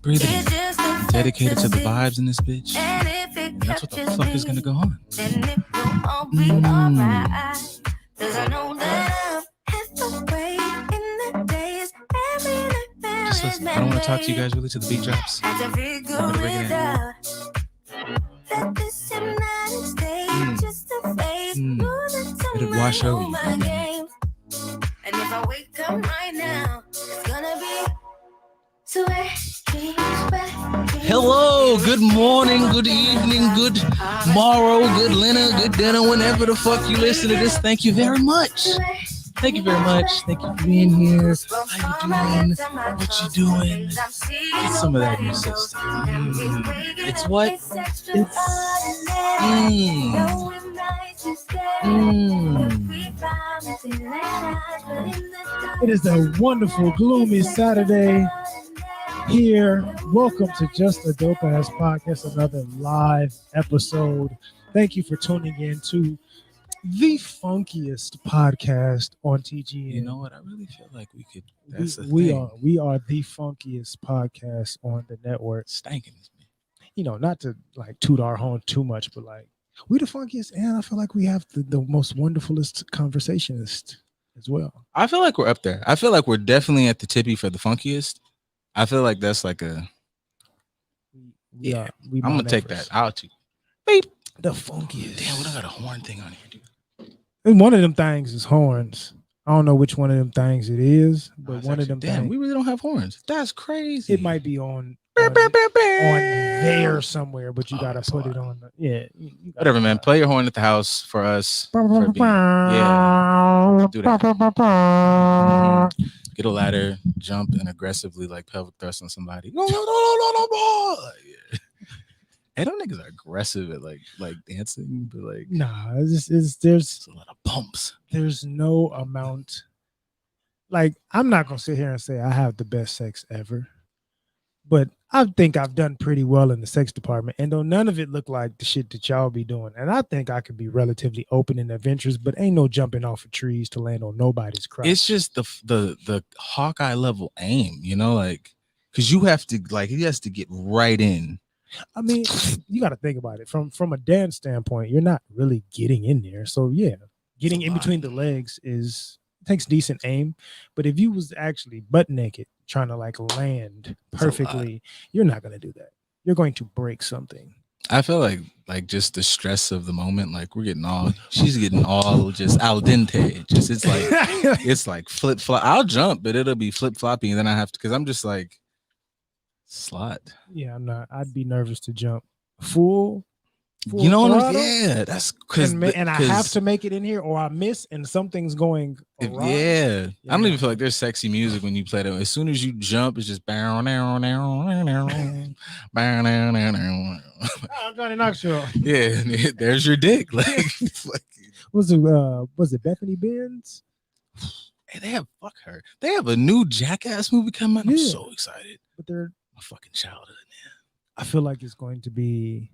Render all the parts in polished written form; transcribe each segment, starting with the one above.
breathing. Dedicated to the vibes in this bitch. That's what the fuck is gonna go on. Just listen. I don't want to talk to you guys really till the beat drops. I'm gonna bring it in. It'll wash over you. And if I wake up right now, it's gonna be hello, good morning, good evening, good morrow, good dinner, whenever the fuck you listen to this. Thank you very much. Thank you very much. Thank you for being here. How you doing? What you doing? Get some of that in your system. It's what? It is a wonderful, gloomy Saturday here. Welcome to Just a Dope Ass Podcast, another live episode. Thank you for tuning in to the funkiest podcast on TGN. You know what? I really feel like we could. We are the funkiest podcast on the network. Stankin' is me. You know, not to like toot our horn too much, but like we the funkiest, and I feel like we have the most wonderfulest conversationist as well. I feel like we're up there. I feel like we're definitely at the tippy for the funkiest. I feel like that's like a. Yeah, I'm gonna take that out to beep. The funkiest. Damn, we don't got a horn thing on here, dude. And one of them things is horns. I don't know which one of them things it is, but one of them. Damn, we really don't have horns. That's crazy. It might be on there somewhere, but you gotta put it on. Whatever, man. Play your horn at the house for us. Do that. Get a ladder, jump, and aggressively like pelvic thrust on somebody. No, boy. Hey, them niggas are aggressive at like dancing, but like nah, there's a lot of pumps. There's no amount. Like, I'm not gonna sit here and say I have the best sex ever, but I think I've done pretty well in the sex department. And though none of it looked like the shit that y'all be doing, and I think I could be relatively open and adventurous, but ain't no jumping off of trees to land on nobody's crotch. It's just the Hawkeye level aim, you know, like because you have to he has to get right in. I mean, you got to think about it from a dance standpoint. You're not really getting in there, so yeah, getting in between the legs takes decent aim. But if you was actually butt naked trying to like land perfectly, you're not gonna do that. You're going to break something. I feel like just the stress of the moment, like she's getting all just al dente. Just it's like flip flop. I'll jump, but it'll be flip floppy, and then I have to because I'm just like. Slot. Yeah, I'm not. I'd be nervous to jump full you know what? Yeah, that's because and I have to make it in here, or I miss, and something's going. Yeah, I don't even feel like there's sexy music when you play that. As soon as you jump, it's just I'm Johnny Knoxville. Yeah, there's your dick. Like, was it Bethany Benz? Hey, they have They have a new Jackass movie coming out. I'm so excited. But they're my fucking childhood, man. I feel like it's going to be,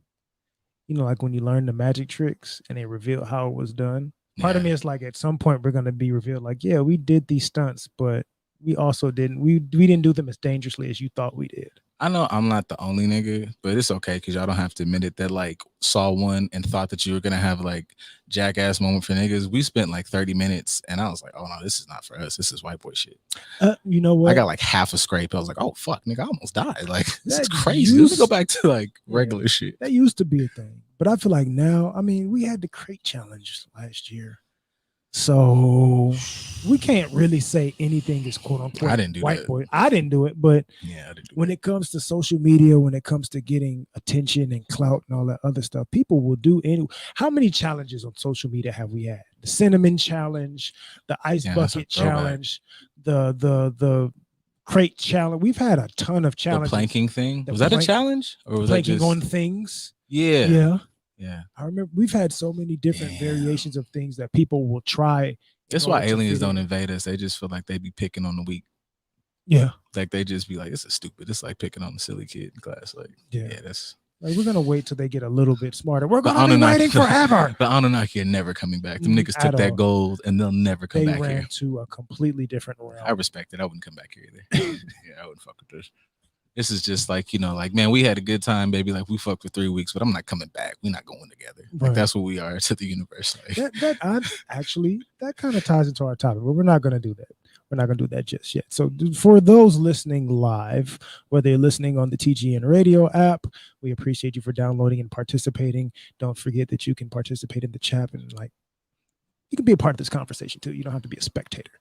you know, like when you learn the magic tricks and they reveal how it was done. Part of me is like, at some point we're going to be revealed like, yeah, we did these stunts, but we also didn't. We didn't do them as dangerously as you thought we did. I know I'm not the only nigga, but it's okay because y'all don't have to admit it that like saw one and thought that you were gonna have like Jackass moment for niggas. We spent like 30 minutes and I was like, oh no, this is not for us. This is white boy shit. You know what? I got like half a scrape. I was like, oh fuck, nigga, I almost died. Like this is crazy. Let's go back to like regular shit. That used to be a thing, but I feel like now, I mean, we had the crate challenge last year. So we can't really say anything is quote unquote I didn't do white that. boy. I didn't do it, but yeah, I didn't when it comes to social media, when it comes to getting attention and clout and all that other stuff, people will do any. How many challenges on social media have we had? The cinnamon challenge, the ice bucket challenge, the crate challenge. We've had a ton of challenges. The planking thing, was that a challenge or was planking that just on things? Yeah. I remember we've had so many different variations of things that people will try. That's why aliens don't invade us. They just feel like they be picking on the weak. Yeah. Like they just be like, this is stupid. It's like picking on the silly kid in class. Like, that's like, we're gonna wait till they get a little bit smarter. We're gonna be waiting forever. The Anunnaki are never coming back. Them niggas took that gold and they'll never come back here. They ran to a completely different realm. I respect it. I wouldn't come back here either. Yeah, I wouldn't fuck with this. This is just like, like, man, we had a good time, baby. Like, we fucked for 3 weeks, but I'm not coming back. We're not going together. Like, that's what we are to the universe. Like. That kind of ties into our topic, but we're not going to do that. We're not going to do that just yet. So for those listening live, whether you're listening on the TGN radio app, we appreciate you for downloading and participating. Don't forget that you can participate in the chat and you can be a part of this conversation too. You don't have to be a spectator.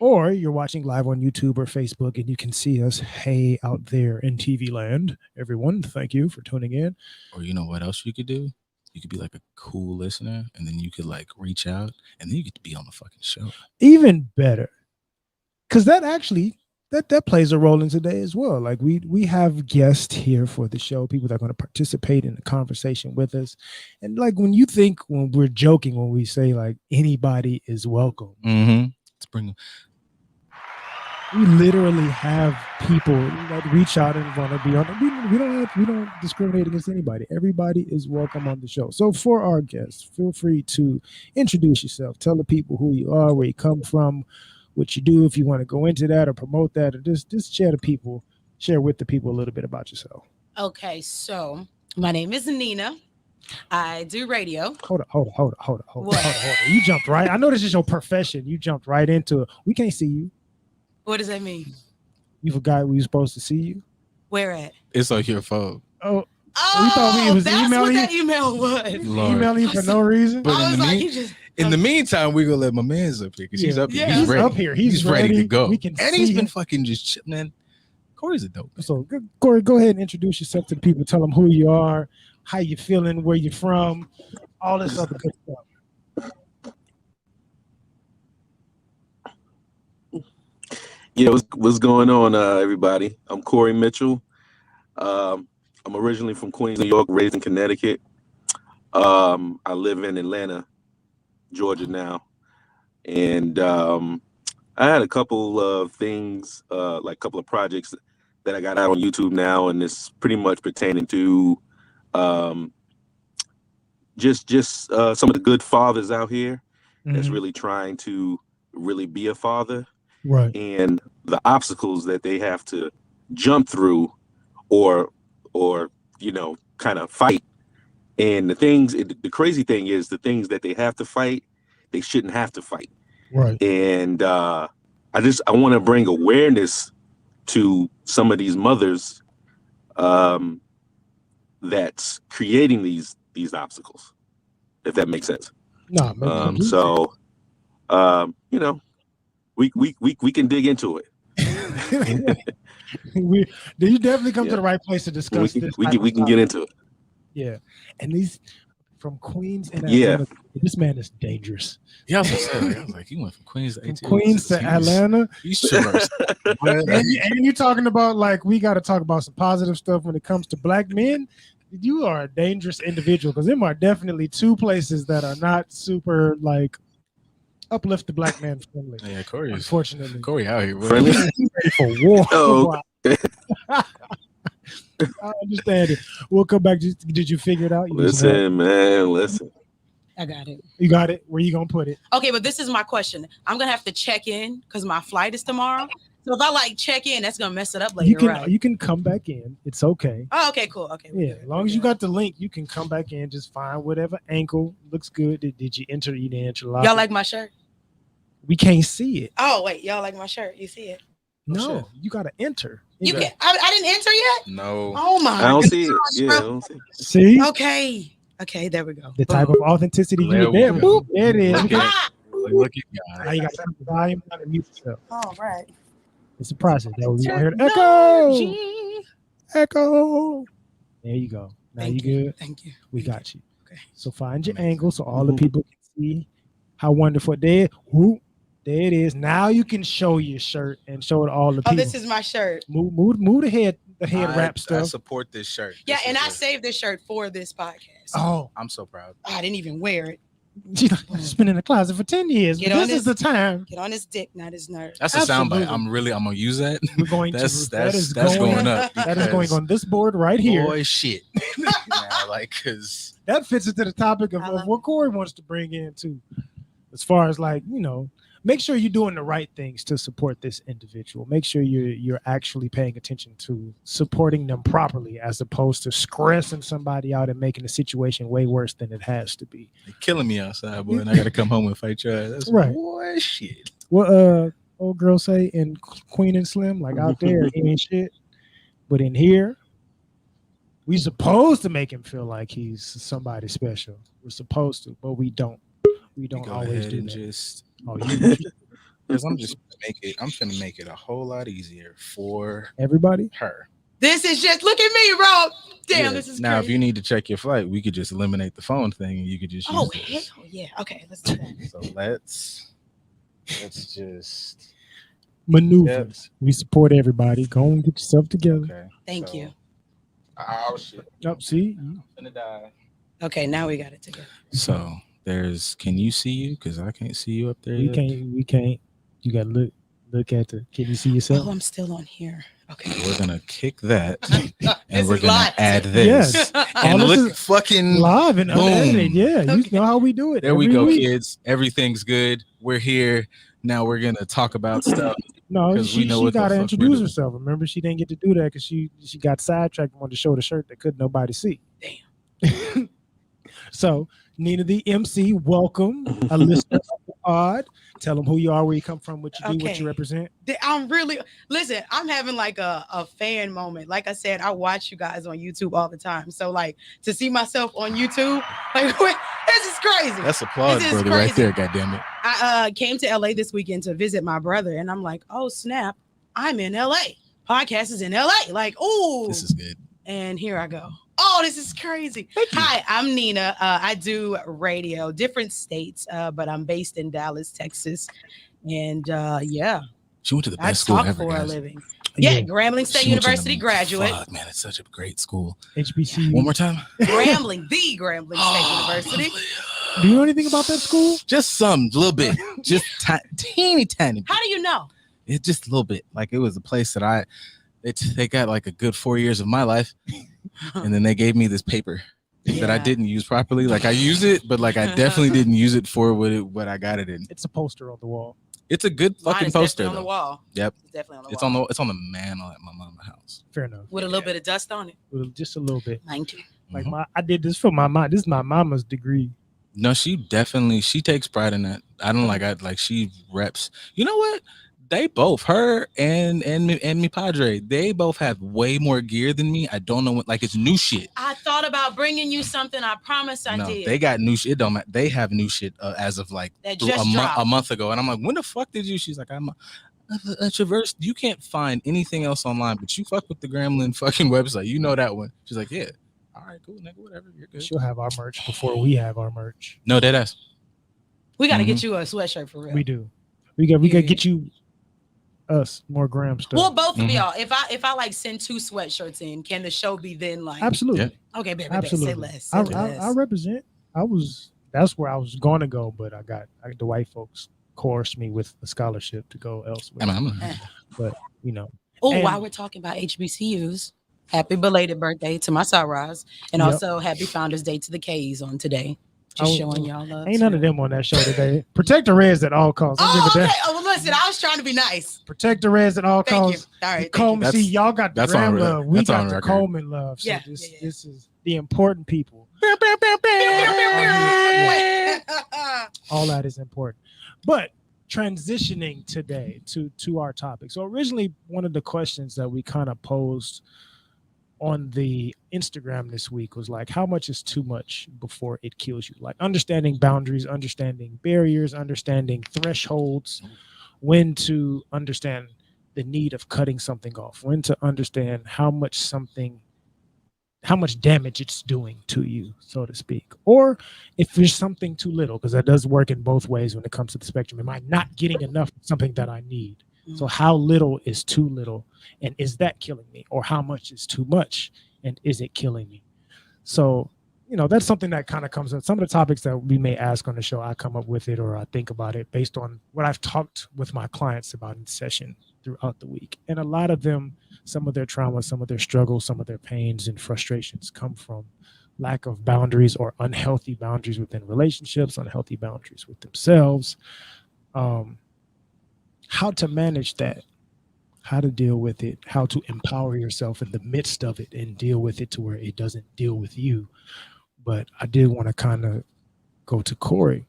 Or you're watching live on YouTube or Facebook and you can see us, hey, out there in TV land. Everyone, thank you for tuning in. Or you know what else you could do? You could be like a cool listener and then you could like reach out and then you get to be on the fucking show. Even better. Because that actually, that plays a role in today as well. Like we have guests here for the show, people that are going to participate in the conversation with us. And like when we're joking, when we say like anybody is welcome. Mm-hmm. Let's bring them. We literally have people that reach out and want to be on. We don't discriminate against anybody. Everybody is welcome on the show. So for our guests, feel free to introduce yourself. Tell the people who you are, where you come from, what you do. If you want to go into that or promote that, or just share with the people a little bit about yourself. Okay, so my name is Nina. I do radio. Hold on. You jumped right. I know this is your profession. You jumped right into it. We can't see you. What does that mean? You forgot we were supposed to see you? Where at? It's on your phone. Oh, we thought we was that's emailing what that email was. Emailing you for no reason. But in the meantime, we're gonna let my man's up here because he's up here. He's ready. Up here. He's ready to go. And he's been fucking just man. Corey's a dope. So Corey, go ahead and introduce yourself to the people. Tell them who you are, how you feeling, where you're from, all this other good stuff. Yeah, what's going on, everybody? I'm Corey Mitchell. I'm originally from Queens, New York, raised in Connecticut. I live in Atlanta, Georgia now. And I had a couple of things, like a couple of projects that I got out on YouTube now, and it's pretty much pertaining to just some of the good fathers out here that's really trying to really be a father. Right. And the obstacles that they have to jump through or kind of fight. And the crazy thing is the things that they have to fight, they shouldn't have to fight. Right. And I want to bring awareness to some of these mothers that's creating these obstacles, if that makes sense. No, we can dig into it. You definitely come to the right place to discuss this. We can get into it. Yeah, and these from Queens and Atlanta. This man is dangerous. Yeah, I was like, he went from Queens to Atlanta. He's traversed. and you're talking about like we got to talk about some positive stuff when it comes to black men. You are a dangerous individual because there are definitely two places that are not super like uplift the black man friendly. Yeah, Corey. Unfortunately, Corey out here friendly. He's ready for war. Oh. I understand it. We'll come back. Did you figure it out? Listen. I got it. You got it? Where you gonna put it? Okay, but this is my question. I'm gonna have to check in because my flight is tomorrow. So if I check in, that's gonna mess it up later. You can come back in. It's okay. Oh, okay, cool. Okay. Yeah, as long as you got the link, you can come back in. Just find whatever ankle looks good. Did you enter? You didn't enter. Y'all like my shirt? We can't see it. Oh wait, y'all like my shirt? You see it? No, you gotta enter. You can. I didn't enter yet. No. Oh my. I don't see it. Yeah, I don't see it. See? Okay, there we go. The type of authenticity you get there. Boop, there it is. Look at God. Now you got to turn the volume down and mute yourself. All right. It's a process. That we hear echo. There you go. Now you good? Thank you. We got you. Okay. So find your angle so all the people can see how wonderful. There it is. Now you can show your shirt and show it to all the people. Oh, this is my shirt. Move the head wrap stuff. I support this shirt. Yeah, and I saved this shirt for this podcast. Oh, I'm so proud. I didn't even wear it. It's been in the closet for 10 years. This is the time. Get on his dick, not his nerve. That's a soundbite. I'm gonna use that. We're going that's going up. That is going on this board right here. Boy, shit. Cause that fits into the topic of what Corey wants to bring in too. As far as make sure you're doing the right things to support this individual. Make sure you're actually paying attention to supporting them properly, as opposed to stressing somebody out and making the situation way worse than it has to be. They're killing me outside, boy, and I gotta come home and fight your ass. That's Right. Boy, shit. What old girl say in Queen and Slim, like out there he ain't shit, but in here we supposed to make him feel like he's somebody special. We're supposed to, but we don't. We don't Go always ahead do and that. just Oh, you because I'm finna make it a whole lot easier for everybody. her. This is just look at me, bro. Damn, Yeah. this is Now, crazy. if you need to check your flight, we could just eliminate the phone thing and you could just use Oh this. hell yeah. Okay, let's do that. So let's just Maneuvers. We support everybody. Go and get yourself together. okay. Thank you. Oh shit. Yep. See, I'm finna die. Okay, now we got it together. So can you see you? Because I can't see you up there. we yet. can't. We can't. You got to look at the. Can you see yourself? Oh, I'm still on here. Okay. We're gonna kick that This and we're is gonna live. add this. Yes. And All this look is fucking Live and boom. unedited. Yeah, you Okay. know how we do it. There we every go, week. kids. Everything's good. We're here. Now we're gonna talk about stuff. No, 'Cause we she know what the got to fuck we're introduce doing. herself. Remember, she didn't get to do that because she got sidetracked and wanted to show the shirt that couldn't nobody see. Damn. So, Nina, the MC, welcome. A listener of the pod. Tell them who you are, where you come from, what you do, what Okay. you represent. I'm really listen. I'm having like a fan moment. Like I said, I watch you guys on YouTube all the time. So like to see myself on YouTube, like this is crazy. That's applause, This is brother, right crazy. there. Goddamn it. I came to LA this weekend to visit my brother, and I'm like, oh snap, I'm in LA. Podcast is in LA. Like, oh, This is good. and here I go. Oh, this is crazy. Hi, I'm Nina. I do radio, different states, but I'm based in Dallas, Texas. And yeah, She went to the I best school talk ever. for a guys. living. Yeah, Grambling State She went to University the- graduate. Fuck, man, it's such a great school. HBCU. One more time. Grambling, the Grambling State University. Do you know anything about that school? Just some, little bit, just teeny tiny. How do you know? It's just a little bit. Like it was a place that they got like a good 4 years of my life, and then they gave me this paper that I Yeah. didn't use properly. Like I use it, but like I definitely didn't use it for what I got it in. It's a poster on the wall. It's a good Mine fucking is poster definitely on the though. wall. Yep. It's definitely on the It's wall. on the mantle at my mama's house. Fair enough. With a little bit of dust on it. Just a little bit. Mine too. Like Mhm. I did this for my mom. This is my mama's degree. No, she takes pride in that. I don't like she reps. You know what? They both, her and me padre, they both have way more gear than me. I don't know what, like it's new shit. I thought about bringing you something. I promise I No, did. they got new shit. It don't matter. They have new shit as of like that a just dropped. month ago, and I'm like, when the fuck did you? She's like, I'm a traverse. You can't find anything else online, but you fuck with the Gremlin fucking website. You know that one. She's like, yeah. All right, cool, nigga, whatever. You're good. She'll have our merch before we have our merch. No, dead ass. We got to Mhm. get you a sweatshirt for real. We do. We got Period. get you us more Graham stuff. Well, both of Mhm. y'all. If I like send 2 sweatshirts in, can the show be then like? Absolutely. Yeah. Okay, baby, Absolutely. say less. Say less. I represent. That's where I was going to go, but the white folks coerced me with a scholarship to go elsewhere. But you know, Oh, and- while we're talking about HBCUs, happy belated birthday to my Sunrise, and Yep. also happy Founders Day to the K's on today. Just Oh, showing y'all love. ain't none of them on that show today. Protect the Reds at all costs. Don't Oh, give a okay. damn. Oh, well, listen, I was trying to be nice. Protect the Reds at all Thank you. costs. All right. Thank Coleman, you. That's- see, y'all got the that's on Graham record. love. We That's got on the record. Coleman love. So Yeah, this yeah, yeah. this is the important people. All that is important. But transitioning today to our topic. So originally, one of the questions that we kind of posed on the Instagram this week was like, how much is too much before it kills you? Like understanding boundaries, understanding barriers, understanding thresholds, when to understand the need of cutting something off, when to understand how much damage it's doing to you, so to speak. Or if there's something too little, because that does work in both ways when it comes to the spectrum. Am I not getting enough of something that I need? So how little is too little, and is that killing me? Or how much is too much, and is it killing me? So, you know, that's something that kind of comes up. Some of the topics that we may ask on the show, I come up with it or I think about it based on what I've talked with my clients about in session throughout the week. And a lot of them, some of their trauma, some of their struggles, some of their pains and frustrations come from lack of boundaries or unhealthy boundaries within relationships, unhealthy boundaries with themselves. how to manage that, how to deal with it, how to empower yourself in the midst of it and deal with it to where it doesn't deal with you. But I did want to kind of go to Corey.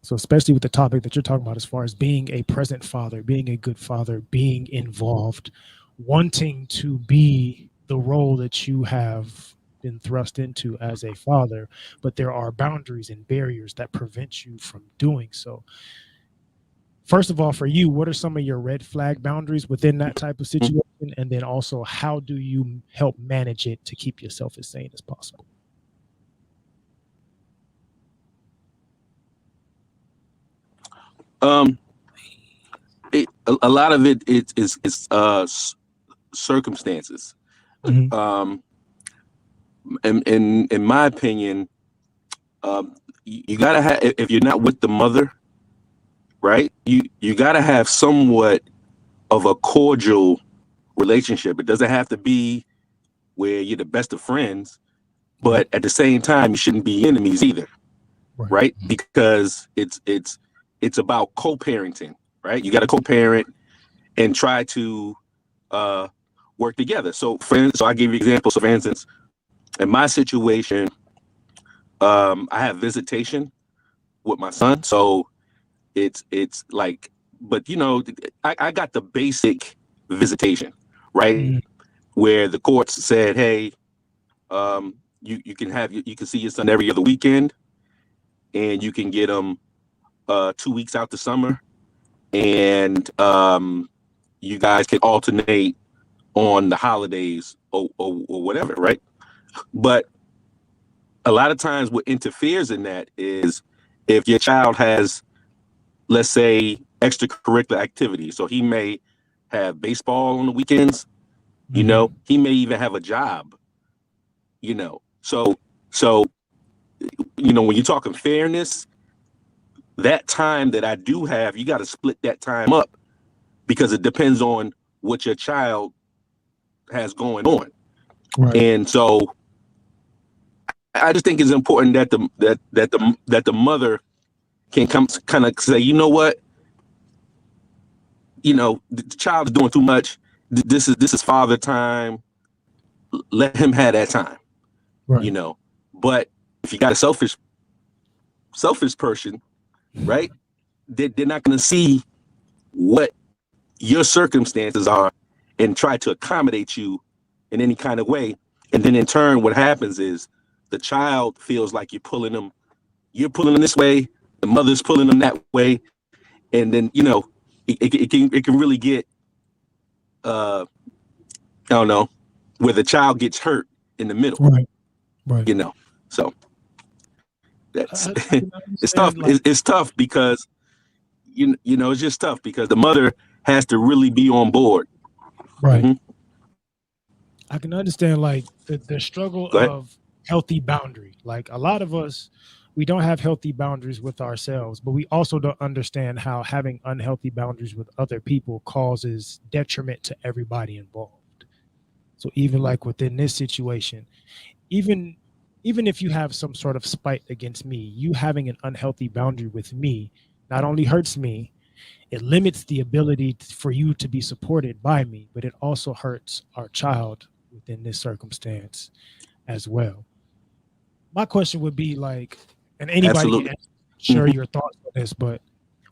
So, especially with the topic that you're talking about, as far as being a present father, being a good father, being involved, wanting to be the role that you have been thrust into as a father, but there are boundaries and barriers that prevent you from doing so. First of all, for you, what are some of your red flag boundaries within that type of situation? And then also, how do you help manage it to keep yourself as sane as possible? A lot of it is circumstances. Mhm. In my opinion, you gotta have, if you're not with the mother, right? You gotta have somewhat of a cordial relationship. It doesn't have to be where you're the best of friends, but at the same time, you shouldn't be enemies either, right? Because it's about co-parenting, right? You got to co-parent and try to work together. So I give you examples. So for instance, in my situation, I have visitation with my son. So it's like, but I got the basic visitation, right? Mhm. Where the courts said, hey, you can see your son every other weekend, and you can get him 2 weeks out the summer, and you guys can alternate on the holidays or whatever, right? But a lot of times what interferes in that is if your child has, let's say, extracurricular activities. So he may have baseball on the weekends, he may even have a job, So when you're talking fairness, that time that I do have, you got to split that time up because it depends on what your child has going on. Right. And so I just think it's important that the mother can come kind of say, you know what, the child is doing too much. This is father time. Let him have that time. Right. But if you got a selfish person, right, they're not going to see what your circumstances are and try to accommodate you in any kind of way. And then in turn, what happens is the child feels like you're pulling them this way, the mother's pulling them that way, and then it can really get I don't know, where the child gets hurt in the middle. Right. So that's I can it's tough. understand, It's tough because it's just tough because the mother has to really be on board. right. Mhm. I can understand the struggle Go ahead. of healthy boundary. Like a lot of us, we don't have healthy boundaries with ourselves, but we also don't understand how having unhealthy boundaries with other people causes detriment to everybody involved. So even like within this situation, even if you have some sort of spite against me, you having an unhealthy boundary with me not only hurts me, it limits the ability for you to be supported by me, but it also hurts our child within this circumstance as well. My question would be and anybody Absolutely. can share Mhm. your thoughts on this, but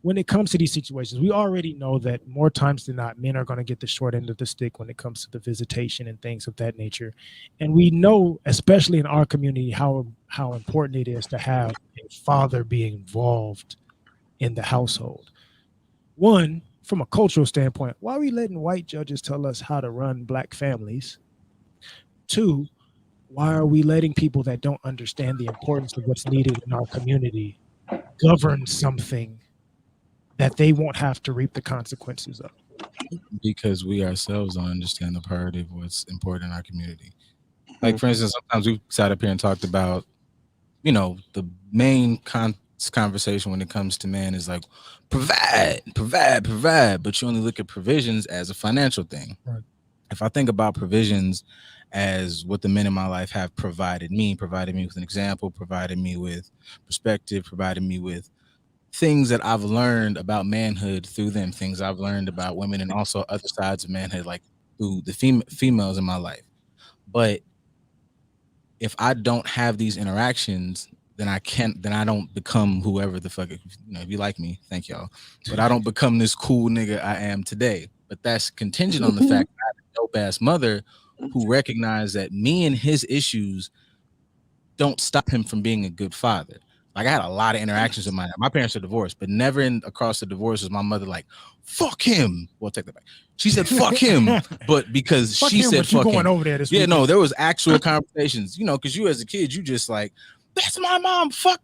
when it comes to these situations, we already know that more times than not, men are going to get the short end of the stick when it comes to the visitation and things of that nature. And we know, especially in our community, how important it is to have a father being involved in the household. One, from a cultural standpoint, why are we letting white judges tell us how to run black families? Two, why are we letting people that don't understand the importance of what's needed in our community govern something that they won't have to reap the consequences of? Because we ourselves don't understand the priority of what's important in our community. Like, Mhm. for instance, sometimes we've sat up here and talked about, the main conversation when it comes to man is like, provide, but you only look at provisions as a financial thing. Right. If I think about provisions as what the men in my life have provided me with an example, provided me with perspective, provided me with things that I've learned about manhood through them, things I've learned about women, and also other sides of manhood, like through the females in my life. But if I don't have these interactions, then I don't become whoever the fuck, if you like me, thank y'all. But I don't become this cool nigga I am today. But that's contingent on the fact that I have a dope ass mother who recognized that me and his issues don't stop him from being a good father. Like I had a lot of interactions with my parents are divorced, but never across the divorce was my mother like, fuck him. Well, take that back. She said, fuck him. But because Fuck she him, said, but you fuck going him. over there this Yeah, weekend. no, there was actual conversations, because you as a kid, you just like, that's my mom. Fuck.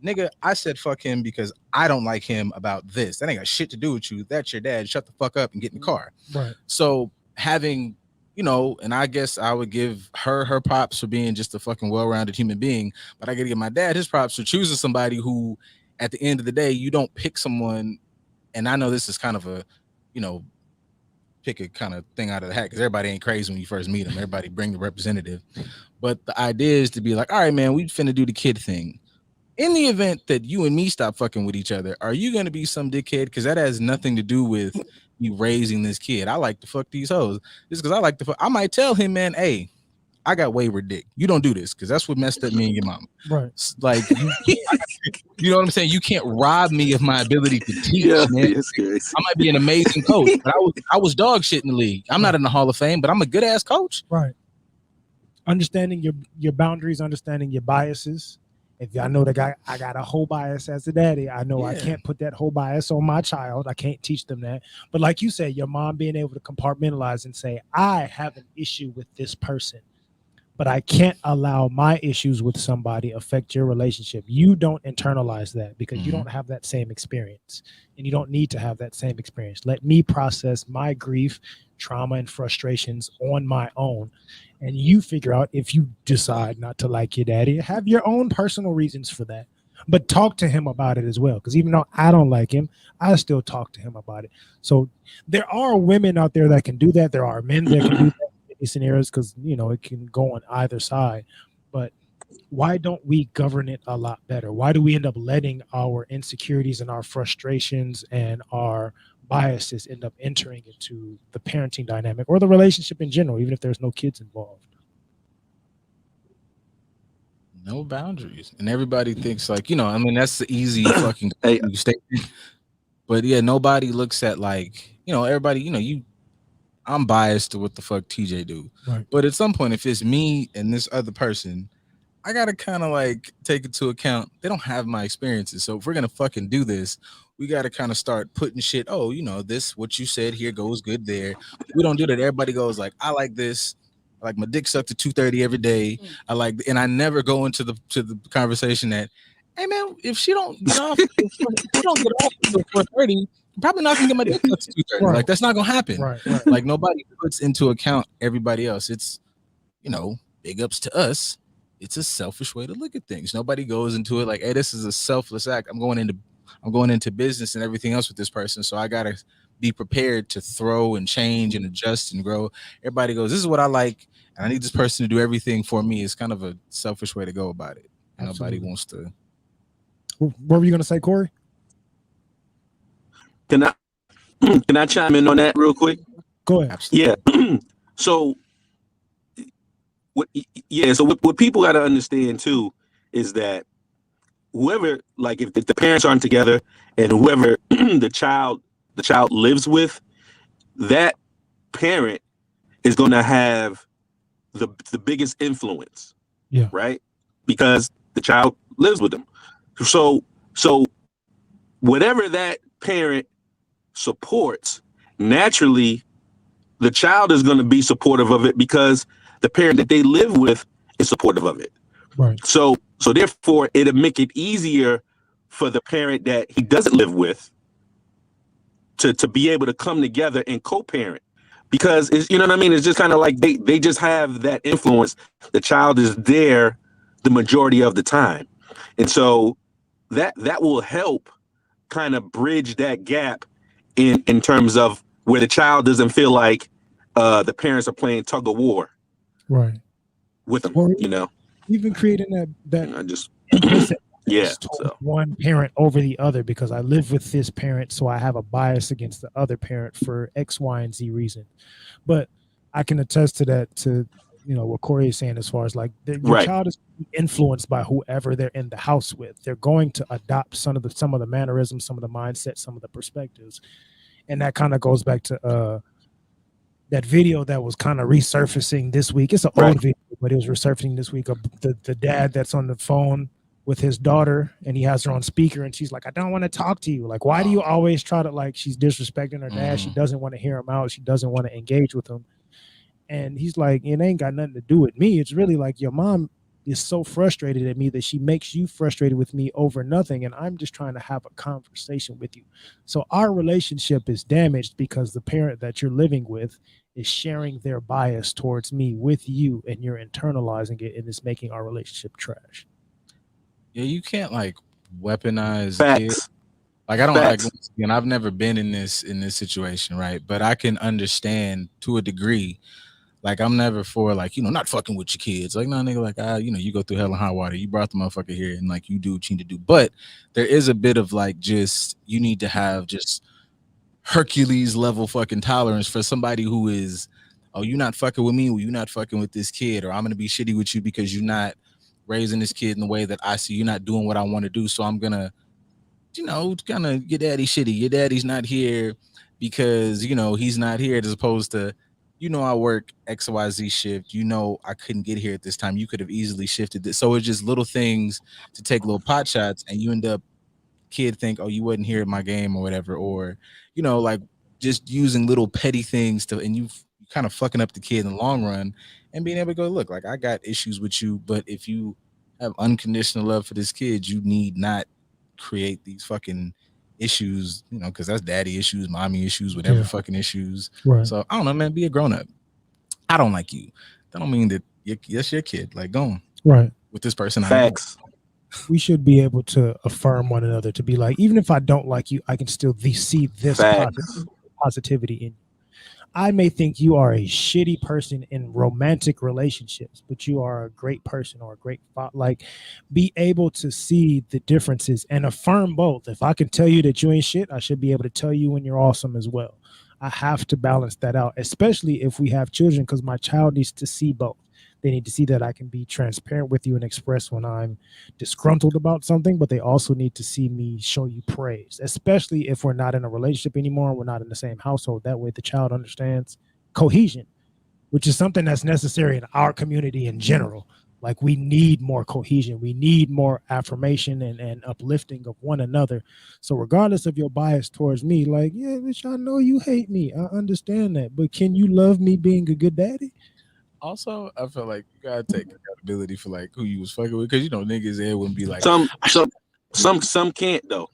Nigga, I said fuck him because I don't like him about this. That ain't got shit to do with you. That's your dad. Shut the fuck up and get in the car. Right. So having, and I guess I would give her props for being just a fucking well-rounded human being, but I gotta give my dad his props for choosing somebody who, at the end of the day, you don't pick someone. And I know this is kind of a, pick a kind of thing out of the hat because everybody ain't crazy when you first meet them. Everybody bring the representative. But the idea is to be like, all right, man, we finna do the kid thing. In the event that you and me stop fucking with each other, are you going to be some dickhead? Because that has nothing to do with me raising this kid. I like to fuck these hoes. Just because I like to fuck. I might tell him, man, hey, I got wayward dick. You don't do this because that's what messed up me and your mama. Right. Like, you know what I'm saying? You can't rob me of my ability to teach, man. I might be an amazing coach, but I was dog shit in the league. I'm not in the Hall of Fame, but I'm a good ass coach. Right. Understanding your boundaries, understanding your biases. If I know I got a whole bias as a daddy, I know I can't put that whole bias on my child. I can't teach them that. But like you said, your mom being able to compartmentalize and say, I have an issue with this person, but I can't allow my issues with somebody affect your relationship. You don't internalize that because you don't have that same experience, and you don't need to have that same experience. Let me process my grief, trauma, and frustrations on my own. And you figure out if you decide not to like your daddy, have your own personal reasons for that. But talk to him about it as well. Because even though I don't like him, I still talk to him about it. So there are women out there that can do that. There are men that can do that in these scenarios because, it can go on either side. But why don't we govern it a lot better? Why do we end up letting our insecurities and our frustrations and our biases end up entering into the parenting dynamic or the relationship in general, even if there's no kids involved? No boundaries. And everybody thinks like, that's the easy fucking statement. But yeah, nobody looks at like, everybody, I'm biased to what the fuck TJ do. Right. But at some point, if it's me and this other person, I gotta kind of like take into account they don't have my experiences. So if we're gonna fucking do this, we gotta kind of start putting shit. Oh, this what you said here goes good there. We don't do that. Everybody goes like, I like this. I like my dick sucked at 2:30 every day. I like, and I never go into the conversation that, hey man, if she don't get off, if she don't get off until 4:30, probably not gonna get my dick sucked at 2:30. Right. Like that's not gonna happen. Right. Like nobody puts into account everybody else. It's big ups to us. It's a selfish way to look at things. Nobody goes into it like, hey, this is a selfless act. I'm going into business and everything else with this person. So I gotta be prepared to throw and change and adjust and grow. Everybody goes, this is what I like, and I need this person to do everything for me. It's kind of a selfish way to go about it. Nobody wants to. What were you gonna say, Corey? Can I chime in on that real quick? Go ahead. Absolutely. Yeah. So what people got to understand too is that whoever, like if the parents aren't together and whoever the child lives with, that parent is going to have the biggest influence. Yeah. Right. Because the child lives with them. So whatever that parent supports, naturally the child is going to be supportive of it because the parent that they live with is supportive of it. Right. So therefore it'll make it easier for the parent that he doesn't live with to be able to come together and co-parent, because it's, you know what I mean? It's just kind of like they just have that influence. The child is there the majority of the time. And so that will help kind of bridge that gap in terms of where the child doesn't feel like the parents are playing tug of war. Right. With them, Or you know. Even creating that I just Yeah. It's towards So one parent over the other because I live with this parent, so I have a bias against the other parent for X, Y, and Z reason. But I can attest to that, to what Corey is saying, as far as like your right. child is influenced by whoever they're in the house with. They're going to adopt some of the mannerisms, some of the mindsets, some of the perspectives. And that kind of goes back to that video that was kind of resurfacing this week. It's an Right. old video, but it was resurfacing this week of the dad that's on the phone with his daughter, and he has her on speaker, and she's like, I don't want to talk to you. Like, why do you always try to, like, she's disrespecting her dad. She doesn't want to hear him out. She doesn't want to engage with him. And he's like, it ain't got nothing to do with me. It's really like your mom is so frustrated at me that she makes you frustrated with me over nothing. And I'm just trying to have a conversation with you. So our relationship is damaged because the parent that you're living with is sharing their bias towards me with you, and you're internalizing it, and it's making our relationship trash. Yeah, you can't like weaponize a kid. Facts. Like I don't like, Facts. and I've never been in this situation, right? But I can understand to a degree. Like I'm never for like, not fucking with your kids. Like, no, nigga, like you go through hell and high water. You brought the motherfucker here and like you do what you need to do. But there is a bit of like just you need to have just Hercules level fucking tolerance for somebody who is, oh, you not fucking with me, or you not fucking with this kid, or I'm gonna be shitty with you because you're not raising this kid in the way that I see. You're not doing what I want to do. So I'm gonna, kind of your daddy shitty. Your daddy's not here because he's not here, as opposed to, I work XYZ shift. I couldn't get here at this time. You could have easily shifted this. So it's just little things to take little pot shots, and you end up kid think, oh, you wasn't here at my game or whatever, or like just using little petty things and you kind of fucking up the kid in the long run, and being able to go, look, like I got issues with you, but if you have unconditional love for this kid, you need not create these fucking issues, because that's daddy issues, mommy issues, whatever fucking issues. Right. So I don't know, man, be a grown up. I don't like you. That don't mean that that's your kid. Like, go on. Right. With this person. Facts. We should be able to affirm one another, to be like, even if I don't like you, I can still see this positivity in you. I may think you are a shitty person in romantic relationships, but you are a great person or a great like, be able to see the differences and affirm both. If I can tell you that you ain't shit, I should be able to tell you when you're awesome as well. I have to balance that out, especially if we have children, because my child needs to see both. They need to see that I can be transparent with you and express when I'm disgruntled about something, but they also need to see me show you praise, especially if we're not in a relationship anymore. We're not in the same household. That way the child understands cohesion, which is something that's necessary in our community in general. Like, we need more cohesion. We need more affirmation and uplifting of one another. So regardless of your bias towards me, like, yeah, bitch, I know you hate me. I understand that. But can you love me being a good daddy? Also, I feel like you gotta take accountability for like who you was fucking with, because niggas there wouldn't be like some can't though.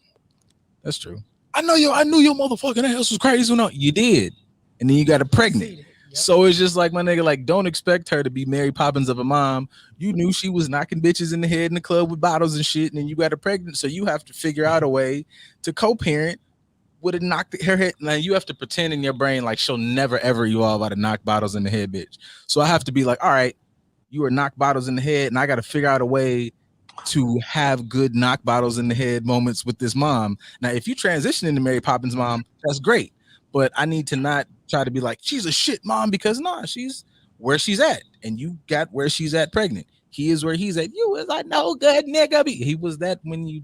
That's true. I knew your motherfucking ass was crazy. No, you did, and then you got her pregnant. Yep. So it's just like, my nigga, like, don't expect her to be Mary Poppins of a mom. You knew she was knocking bitches in the head in the club with bottles and shit, and then you got her pregnant. So you have to figure out a way to co-parent. Would have knocked her head. Now you have to pretend in your brain like she'll never ever you all about to knock bottles in the head, bitch. So I have to be like, all right, you were knocked bottles in the head, and I got to figure out a way to have good knock bottles in the head moments with this mom. Now, if you transition into Mary Poppins mom, that's great, but I need to not try to be like, she's a shit mom, because she's where she's at, and you got where she's at pregnant. He is where he's at. You was like, no good nigga. He was that when he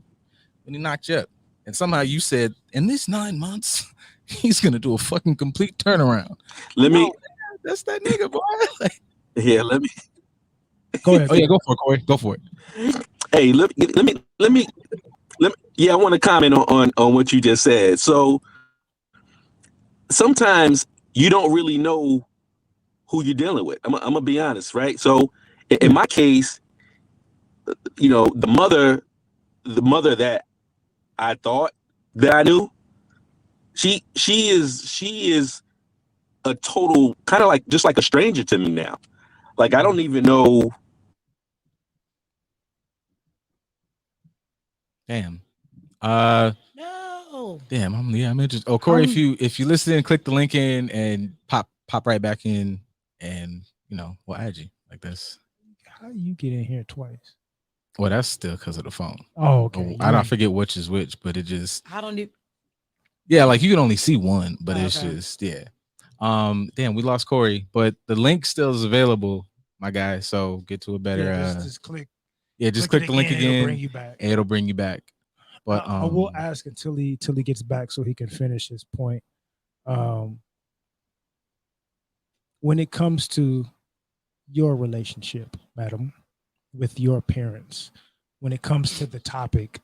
knocked you up. And somehow you said, in this 9 months, he's gonna do a fucking complete turnaround. That's that nigga, boy. Yeah, let me go ahead. Oh yeah, go for it, Corey. Go for it. Hey, let me. Yeah, I want to comment on what you just said. So sometimes you don't really know who you're dealing with. I'm gonna be honest, right? So in my case, the mother that I thought that I knew, she is a total kind of like just like a stranger to me now. Like, I don't even know. Damn. No. Damn. I'm interested. Oh, Corey, if you listen, click the link in and pop right back in, and we'll add you like this. How do you get in here twice? Well, that's still because of the phone. Oh, okay. I don't forget which is which, but it just I don't need. yeah, like you can only see one, but it's Okay. just yeah. Damn, we lost Corey, but the link still is available, my guy. So get to a better just click. just click the link again. It'll bring you back. It'll bring you back. But I will ask until he gets back so he can finish his point. When it comes to your relationship, madam, with your parents, when it comes to the topic,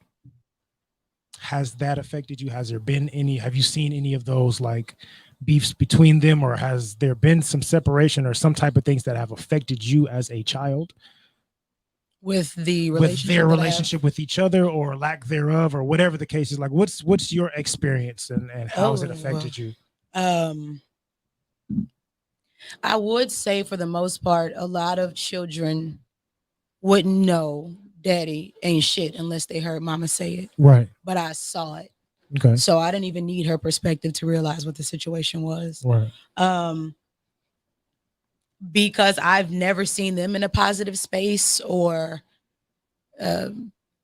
has that affected you? Has there been any? Have you seen any of those like beefs between them, or has there been some separation or some type of things that have affected you as a child? With the with their relationship with each other or lack thereof or whatever the case is, like what's your experience and how has it affected you? I would say for the most part, a lot of children wouldn't know daddy ain't shit unless they heard mama say it. Right. But I saw it. Okay. So I didn't even need her perspective to realize what the situation was. Right. Because I've never seen them in a positive space or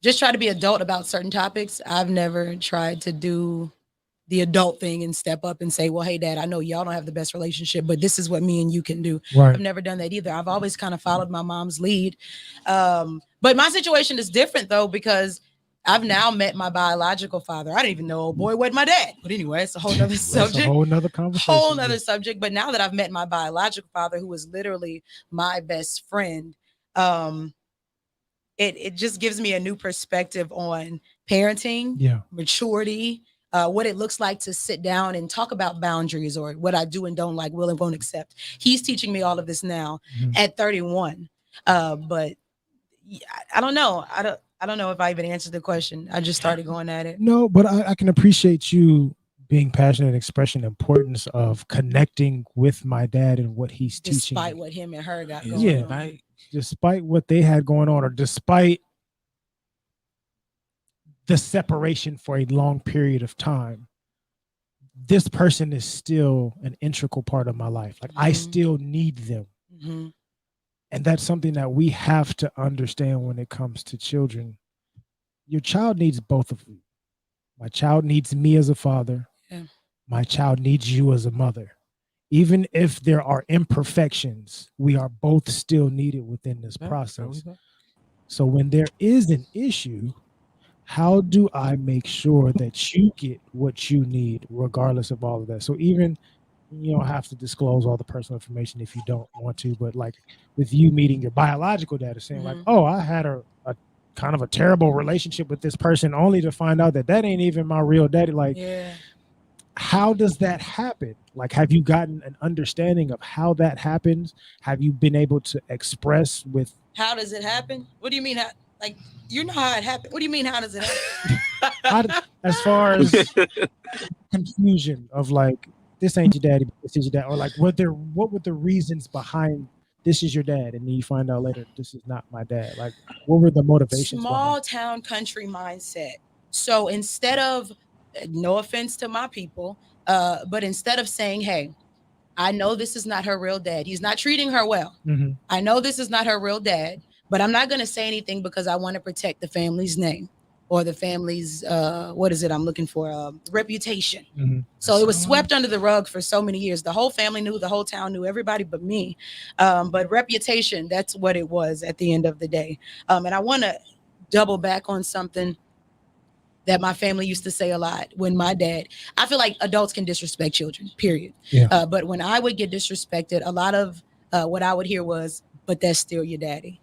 just try to be adult about certain topics. I've never tried to do the adult thing and step up and say, well, hey, dad, I know y'all don't have the best relationship, but this is what me and you can do. Right. I've never done that either. I've always kind of followed my mom's lead. But my situation is different, though, because I've now met my biological father. I didn't even know, oh boy, what my dad. But anyway, it's a whole nother subject. A whole nother conversation. Whole nother subject. But now that I've met my biological father, who is literally my best friend, it just gives me a new perspective on parenting, maturity, what it looks like to sit down and talk about boundaries or what I do and don't like, will and won't accept. He's teaching me all of this now at 31. But I don't know. I don't know if I even answered the question. I just started going at it. No, but I can appreciate you being passionate and expressing the importance of connecting with my dad and what he's teaching. Despite what him and her got going on. Right. Despite what they had going on, or despite the separation for a long period of time, this person is still an integral part of my life. Like I still need them. And that's something that we have to understand when it comes to children. Your child needs both of you. My child needs me as a father. Yeah. My child needs you as a mother. Even if there are imperfections, we are both still needed within this process. So when there is an issue, how do I make sure that you get what you need regardless of all of that? So even you don't have to disclose all the personal information if you don't want to, but like with you meeting your biological dad, saying like, oh, I had a kind of a terrible relationship with this person only to find out that ain't even my real daddy. Like, how does that happen? Like, have you gotten an understanding of how that happens? Have you been able to express with? How does it happen? What do you mean? Like, you know how it happened. What do you mean? How does it happen? As far as confusion of like, this ain't your daddy, but this is your dad, or like, what were the reasons behind this is your dad, and then you find out later this is not my dad? Like, what were the motivations? Small town country mindset. So instead of, no offense to my people, but instead of saying, hey, I know this is not her real dad. He's not treating her well. I know this is not her real dad, but I'm not going to say anything because I want to protect the family's name or the family's, what is it I'm looking for? Reputation. So it was swept under the rug for so many years. The whole family knew, the whole town knew, everybody but me. But reputation, that's what it was at the end of the day. And I want to double back on something that my family used to say a lot when my dad, I feel like adults can disrespect children, period. But when I would get disrespected, a lot of what I would hear was, but that's still your daddy.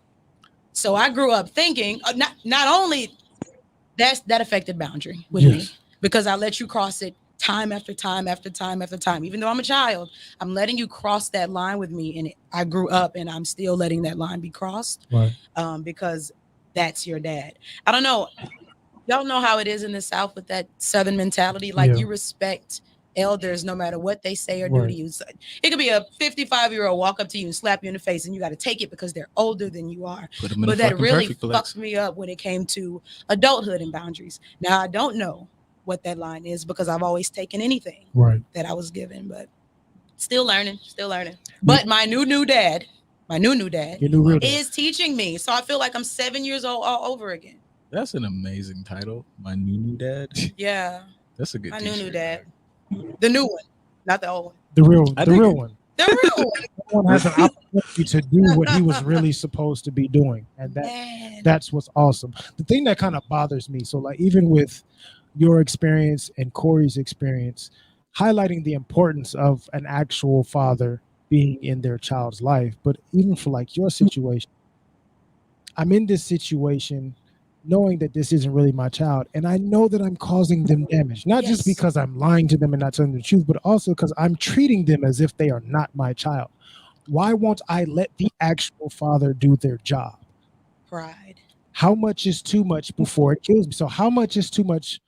So I grew up thinking, not only that affected boundary with me, because I let you cross it time after time after time after time. Even though I'm a child, I'm letting you cross that line with me. And I grew up and I'm still letting that line be crossed because that's your dad. I don't know. Y'all know how it is in the South with that Southern mentality. Like you respect elders no matter what they say or do to you. So it could be a 55-year-old walk up to you and slap you in the face and you got to take it because they're older than you are. But that really fucked me up when it came to adulthood and boundaries. Now, I don't know what that line is because I've always taken anything that I was given, but still learning. But my new dad, my new dad, Your new real dad. is teaching me. So I feel like I'm 7 years old all over again. That's an amazing title. My new dad. Yeah, That's a good my t-shirt. new dad, the new one, not the old one, The real it. one. the real one. Someone has an opportunity to do what he was really supposed to be doing, and Man. that's what's awesome. The thing that kind of bothers me, so like even with your experience and Corey's experience, highlighting the importance of an actual father being in their child's life, but even for like your situation, I'm in this situation knowing that this isn't really my child, and I know that I'm causing them damage, not just Yes. because I'm lying to them and not telling them the truth, but also because I'm treating them as if they are not my child. Why won't I let the actual father do their job? Pride. How much is too much before it kills me? So how much is too much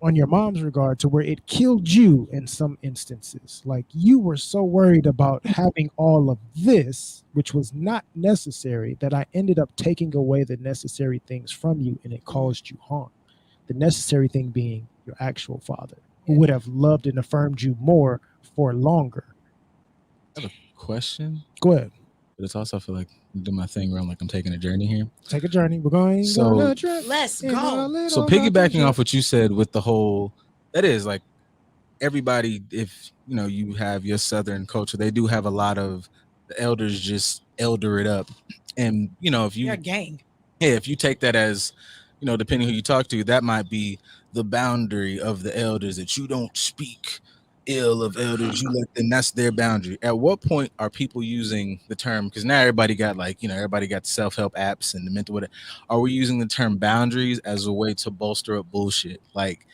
on your mom's regard to where it killed you in some instances? Like you were so worried about having all of this, which was not necessary, that I ended up taking away the necessary things from you, and it caused you harm. The necessary thing being your actual father, who would have loved and affirmed you more for longer. I have a question, Go ahead. but it's also I feel like I'm doing my thing where I'm like I'm taking a journey here. Take a journey. We're going So- on a trip. Let's in a go. little So rocket piggybacking ship. off what you said with the whole, that is like everybody, if you know you have your Southern culture, they do have a lot of the elders just elder it up, and you know if you You're a gang. if you take that as, you know, depending who you talk to, that might be the boundary of the elders, that you don't speak ill of elders, you let them, that's their boundary. At what point are people using the term, because now everybody got like, you know, everybody got self-help apps and the mental whatever, are we using the term boundaries as a way to bolster up bullshit? Like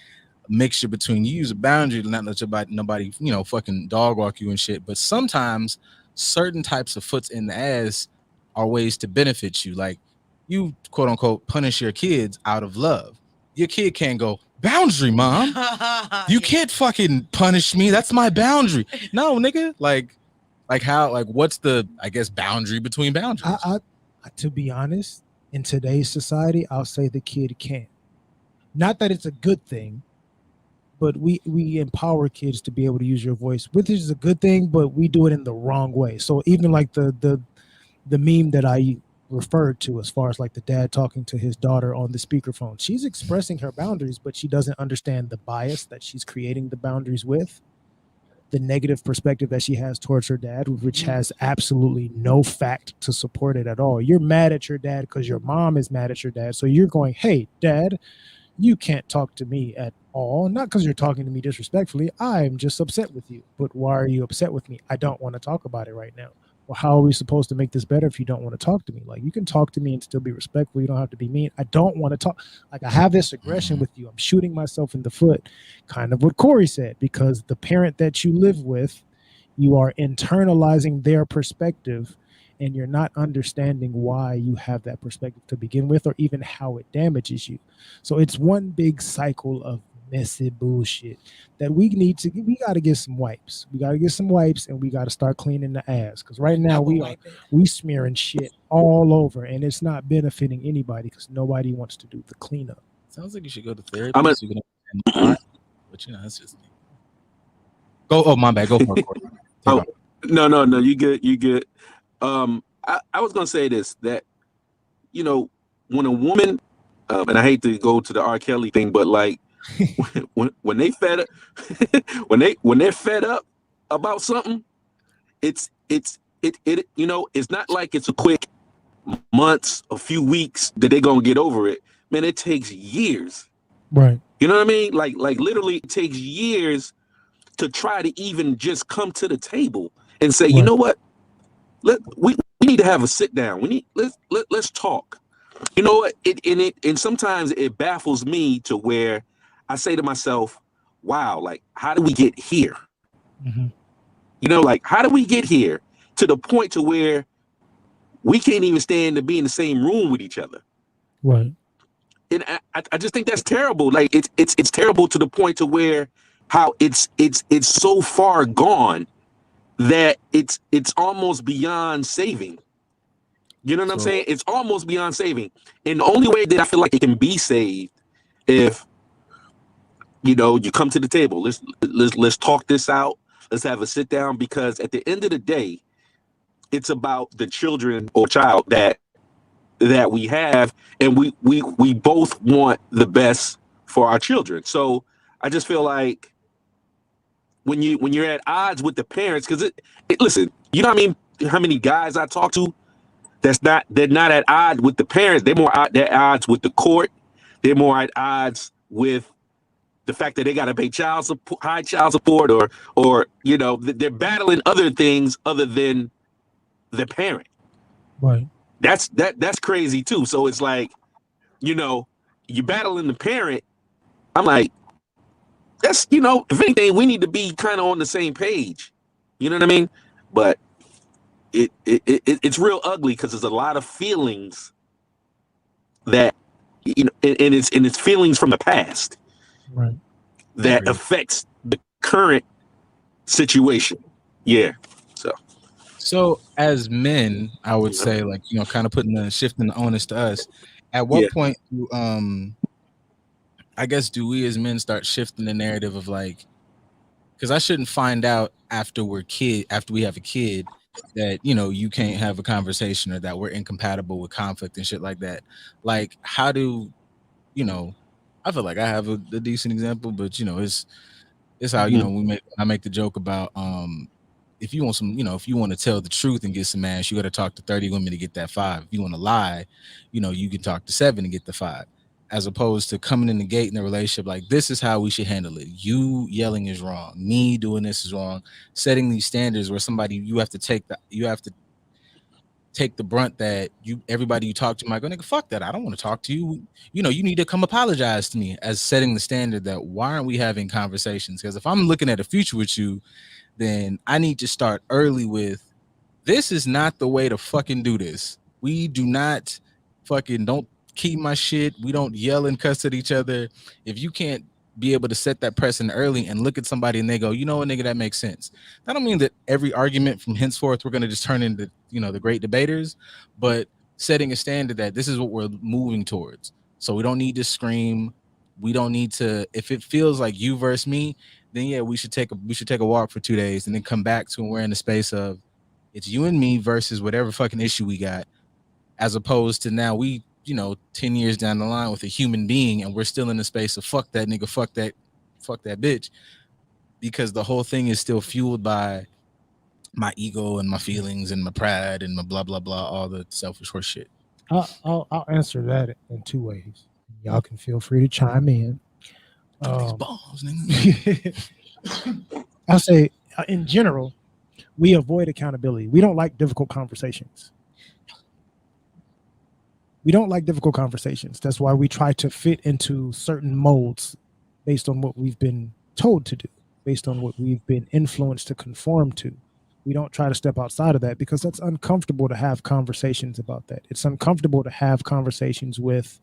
a mixture between, you use a boundary to not let nobody, you know, fucking dog walk you and shit, but sometimes certain types of foots in the ass are ways to benefit you. Like you quote unquote punish your kids out of love. Your kid can't go, boundary, mom. You can't fucking punish me. That's my boundary. No, nigga. Like how, like what's the, I guess, boundary between boundaries? I to be honest, in today's society, I'll say the kid can't. Not that it's a good thing, but we empower kids to be able to use your voice, which is a good thing, but we do it in the wrong way. So even like the meme that I referred to, as far as like the dad talking to his daughter on the speakerphone, she's expressing her boundaries, but she doesn't understand the bias that she's creating the boundaries with, the negative perspective that she has towards her dad, which has absolutely no fact to support it at all. You're mad at your dad because your mom is mad at your dad, so you're going, hey dad, you can't talk to me at all, not because you're talking to me disrespectfully, I'm just upset with you. But why are you upset with me? I don't want to talk about it right now. Well, how are we supposed to make this better if you don't want to talk to me? Like, you can talk to me and still be respectful. You don't have to be mean. I don't want to talk. Like, I have this aggression with you. I'm shooting myself in the foot. Kind of what Corey said, because the parent that you live with, you are internalizing their perspective, and you're not understanding why you have that perspective to begin with, or even how it damages you. So it's one big cycle of messy bullshit that we got to get some wipes. We got to get some wipes, and we got to start cleaning the ass, because right now we smearing shit all over, and it's not benefiting anybody because nobody wants to do the cleanup. Sounds like you should go to therapy. So you can, but you know, that's just go. Oh, my bad. Go for it, Corey. No, you good. I was gonna say this, that, you know, when a woman, and I hate to go to the R. Kelly thing, but like when they fed up, when they're fed up about something, it you know, it's not like it's a quick months, a few weeks that they're gonna get over it. Man, it takes years. Right. You know what I mean? Like literally, it takes years to try to even just come to the table and say, you know what? We need to have a sit down. Let's talk. You know what? And sometimes it baffles me to where I say to myself, wow, like, how did we get here? Mm-hmm. You know, like, how did we get here to the point to where we can't even stand to be in the same room with each other? Right. And I just think that's terrible. Like, it's terrible to the point to where how it's so far gone that it's almost beyond saving. You know what I'm saying? It's almost beyond saving. And the only way that I feel like it can be saved, if, you know, you come to the table, let's talk this out. Let's have a sit down, because at the end of the day, it's about the children or child that we have, and we both want the best for our children. So I just feel like when you're at odds with the parents, because listen, you know what I mean, how many guys I talk to they're not at odds with the parents. They're at odds with the court. They're more at odds with the fact that they got to pay high child support, or you know, they're battling other things other than the parent. Right. That's crazy too. So it's like, you know, you're battling the parent. I'm like, that's, you know, if anything, we need to be kind of on the same page. You know what I mean? But it's real ugly because there's a lot of feelings that, you know, and it's feelings from the past, right, that affects the current situation. Yeah. So as men, I would say, like, you know, kind of shifting the onus to us. At what point do, I guess, do we as men start shifting the narrative of like, because I shouldn't find out after we have a kid that, you know, you can't have a conversation, or that we're incompatible with conflict and shit like that. Like, how do, you know, I feel like I have a decent example, but you know, it's how, you know, I make the joke about, if you want some, you know, if you want to tell the truth and get some ass, you got to talk to 30 women to get that 5. If you want to lie, you know, you can talk to 7 to get the 5. As opposed to coming in the gate in a relationship, like, this is how we should handle it. You yelling is wrong. Me doing this is wrong. Setting these standards where you have to take the brunt that everybody you talk to might go, nigga, fuck that. I don't want to talk to you. You know, you need to come apologize to me, as setting the standard that why aren't we having conversations? Because if I'm looking at a future with you, then I need to start early with, this is not the way to fucking do this. We do not don't keep my shit. We don't yell and cuss at each other. If you can't be able to set that precedent early and look at somebody and they go, you know what, nigga, that makes sense. That don't mean that every argument from henceforth we're going to just turn into, you know, the great debaters, but setting a standard that this is what we're moving towards. So we don't need to scream. We don't need to, if it feels like you versus me, then yeah, we should take a walk for 2 days and then come back to when we're in the space of, it's you and me versus whatever fucking issue we got, as opposed to now we, you know, 10 years down the line with a human being and we're still in the space of fuck that nigga, fuck that bitch, because the whole thing is still fueled by my ego and my feelings and my pride and my blah blah blah, all the selfish horse shit. I'll answer that in 2 ways. Y'all can feel free to chime in. Balls, nigga. I'll say, in general, we avoid accountability. We don't like difficult conversations. That's why we try to fit into certain molds based on what we've been told to do, based on what we've been influenced to conform to. We don't try to step outside of that because that's uncomfortable to have conversations about that. It's uncomfortable to have conversations with,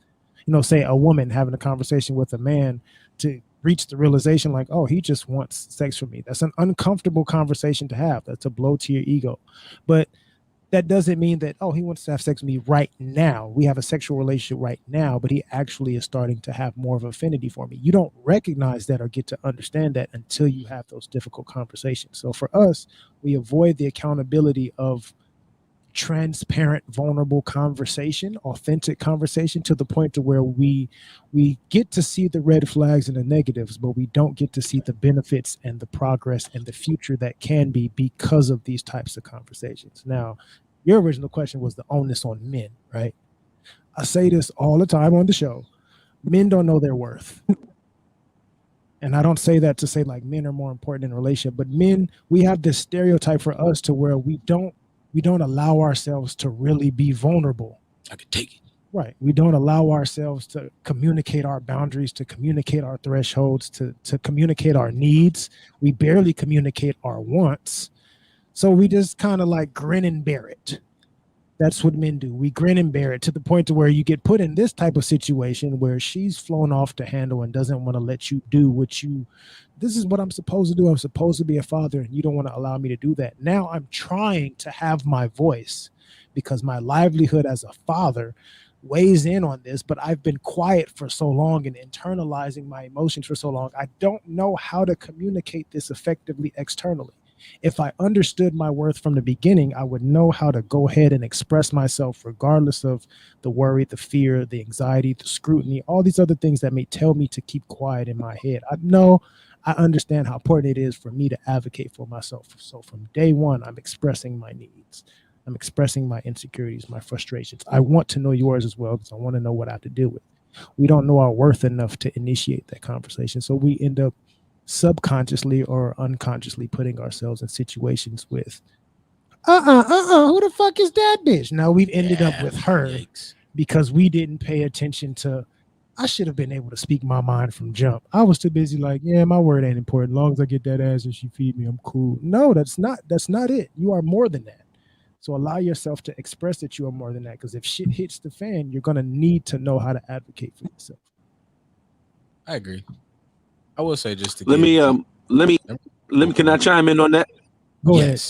you know, say a woman having a conversation with a man to reach the realization like, oh, he just wants sex from me. That's an uncomfortable conversation to have. That's a blow to your ego. But that doesn't mean that, oh, he wants to have sex with me right now. We have a sexual relationship right now, but he actually is starting to have more of an affinity for me. You don't recognize that or get to understand that until you have those difficult conversations. So for us, we avoid the accountability of transparent, vulnerable conversation, authentic conversation, to the point to where we get to see the red flags and the negatives, but we don't get to see the benefits and the progress and the future that can be because of these types of conversations. Now, your original question was the onus on men, right? I say this all the time on the show. Men don't know their worth. And I don't say that to say like men are more important in a relationship, but men, we have this stereotype for us to where we don't allow ourselves to really be vulnerable. I could take it. Right. We don't allow ourselves to communicate our boundaries, to communicate our thresholds, to communicate our needs. We barely communicate our wants. So we just kind of like grin and bear it. That's what men do. We grin and bear it, to the point to where you get put in this type of situation where she's flown off the handle and doesn't want to let you do this is what I'm supposed to do. I'm supposed to be a father, and you don't want to allow me to do that. Now I'm trying to have my voice because my livelihood as a father weighs in on this, but I've been quiet for so long and internalizing my emotions for so long. I don't know how to communicate this effectively externally. If I understood my worth from the beginning, I would know how to go ahead and express myself regardless of the worry, the fear, the anxiety, the scrutiny, all these other things that may tell me to keep quiet in my head. I understand how important it is for me to advocate for myself. So from day one, I'm expressing my needs. I'm expressing my insecurities, my frustrations. I want to know yours as well because I want to know what I have to deal with. We don't know our worth enough to initiate that conversation. So we end up subconsciously or unconsciously putting ourselves in situations with, who the fuck is that bitch? Now we've ended up with her because we didn't pay attention to, I should have been able to speak my mind from jump. I was too busy like, yeah, my word ain't important. As long as I get that ass and she feed me, I'm cool. No, that's not it. You are more than that. So allow yourself to express that you are more than that. Because if shit hits the fan, you're gonna need to know how to advocate for yourself. I agree. I will say just to let me can I chime in on that? Go ahead.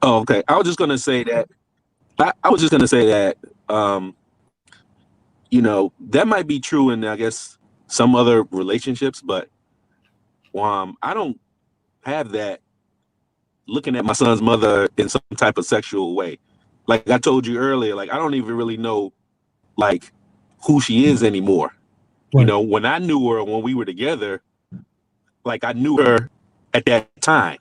Oh, okay. I was just gonna say that that might be true in, I guess, some other relationships, but I don't have that looking at my son's mother in some type of sexual way. Like I told you earlier, like I don't even really know like who she is anymore. Right. When I knew her, when we were together, like I knew her at that time,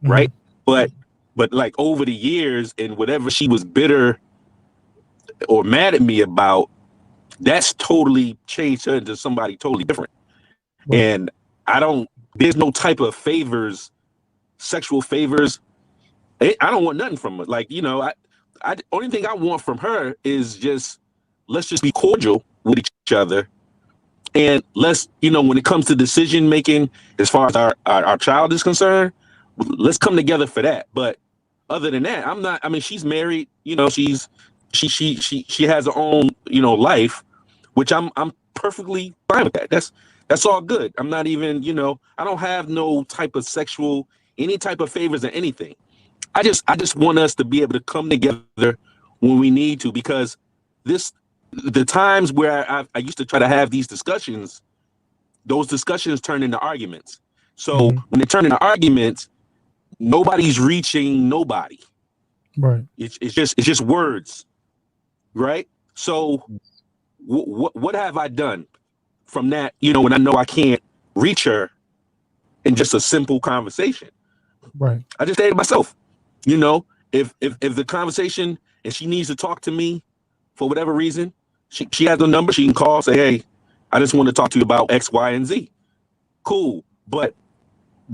right? But like over the years and whatever she was bitter or mad at me about, that's totally changed her into somebody totally different. Right. And there's no type of favors, sexual favors. I don't want nothing from her. Like, I only thing I want from her is let's just be cordial with each other. And let's, when it comes to decision making, as far as our child is concerned, let's come together for that. But other than that, she's married, she has her own, life, which I'm perfectly fine with that. That's all good. I'm not even, I don't have no type of any type of favors or anything. I just want us to be able to come together when we need to, because the times where I used to try to have these discussions, those discussions turn into arguments. So when they turn into arguments, nobody's reaching nobody. Right. It's just words. Right. So what have I done from that, when I know I can't reach her in just a simple conversation? Right. I just stay to myself. If the conversation and she needs to talk to me for whatever reason, she has a number, she can call, say, hey, I just want to talk to you about X, Y, and Z. Cool. But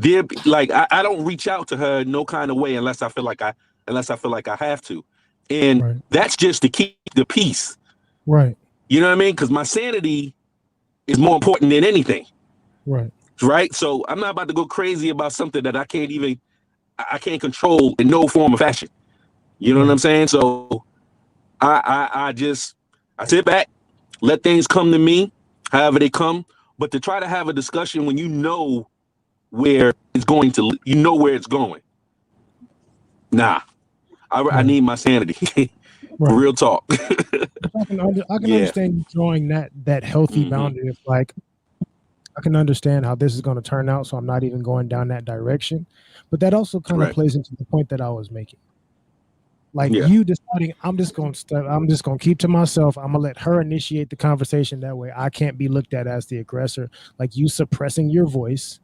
I don't reach out to her no kind of way unless I feel like I have to. And that's just to keep the peace. Right. You know what I mean? Because my sanity is more important than anything. Right. Right. So I'm not about to go crazy about something that I can't control in no form or fashion. You know what I'm saying? So I sit back, let things come to me, however they come. But to try to have a discussion when you know where it's going. Nah, I need my sanity. Real talk. I can understand you drawing that healthy boundary of like, I can understand how this is going to turn out, so I'm not even going down that direction. But that also kind of plays into the point that I was making. Like you deciding, I'm just going to keep to myself. I'm going to let her initiate the conversation. That way I can't be looked at as the aggressor. Like you suppressing your voice,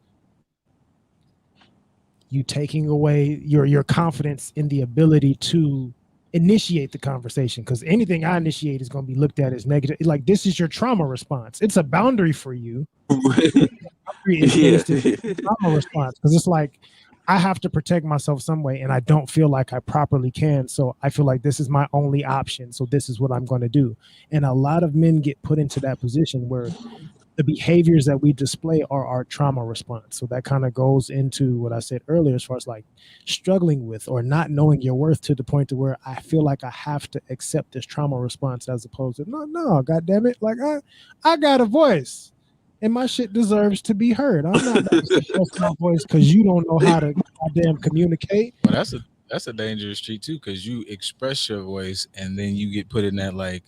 you taking away your confidence in the ability to initiate the conversation, because anything I initiate is going to be looked at as negative. Like this is your trauma response. It's a boundary for you. It's a trauma response, because it's like I have to protect myself some way and I don't feel like I properly can. So I feel like this is my only option. So this is what I'm going to do. And a lot of men get put into that position where the behaviors that we display are our trauma response. So that kind of goes into what I said earlier, as far as like struggling with or not knowing your worth to the point to where I feel like I have to accept this trauma response, as opposed to no, God damn it. Like I got a voice and my shit deserves to be heard. I'm not going to suppress my voice because you don't know how to goddamn communicate. Well, that's a dangerous street too, because you express your voice and then you get put in that, like,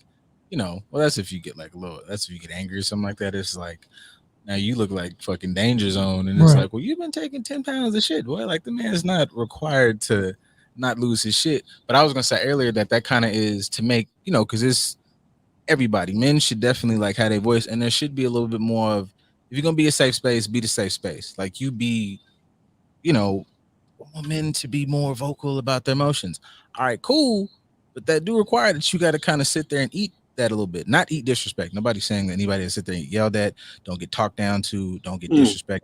well, that's if you get like that's if you get angry or something like that. It's like, Now you look like fucking danger zone, and it's like, well, you've been taking 10 pounds of shit, boy. Like the man's not required to not lose his shit. But I was gonna say earlier that kind of is to make, you know, because it's everybody. Men should definitely like have their voice, and there should be a little bit more of, if you're gonna be a safe space, be the safe space. Like you be, you know, want men to be more vocal about their emotions. All right, cool, but that do require that you got to kind of sit there and eat that a little bit. Not eat disrespect. Nobody's saying that anybody to sit there and yelled at, don't get talked down to, don't get disrespected.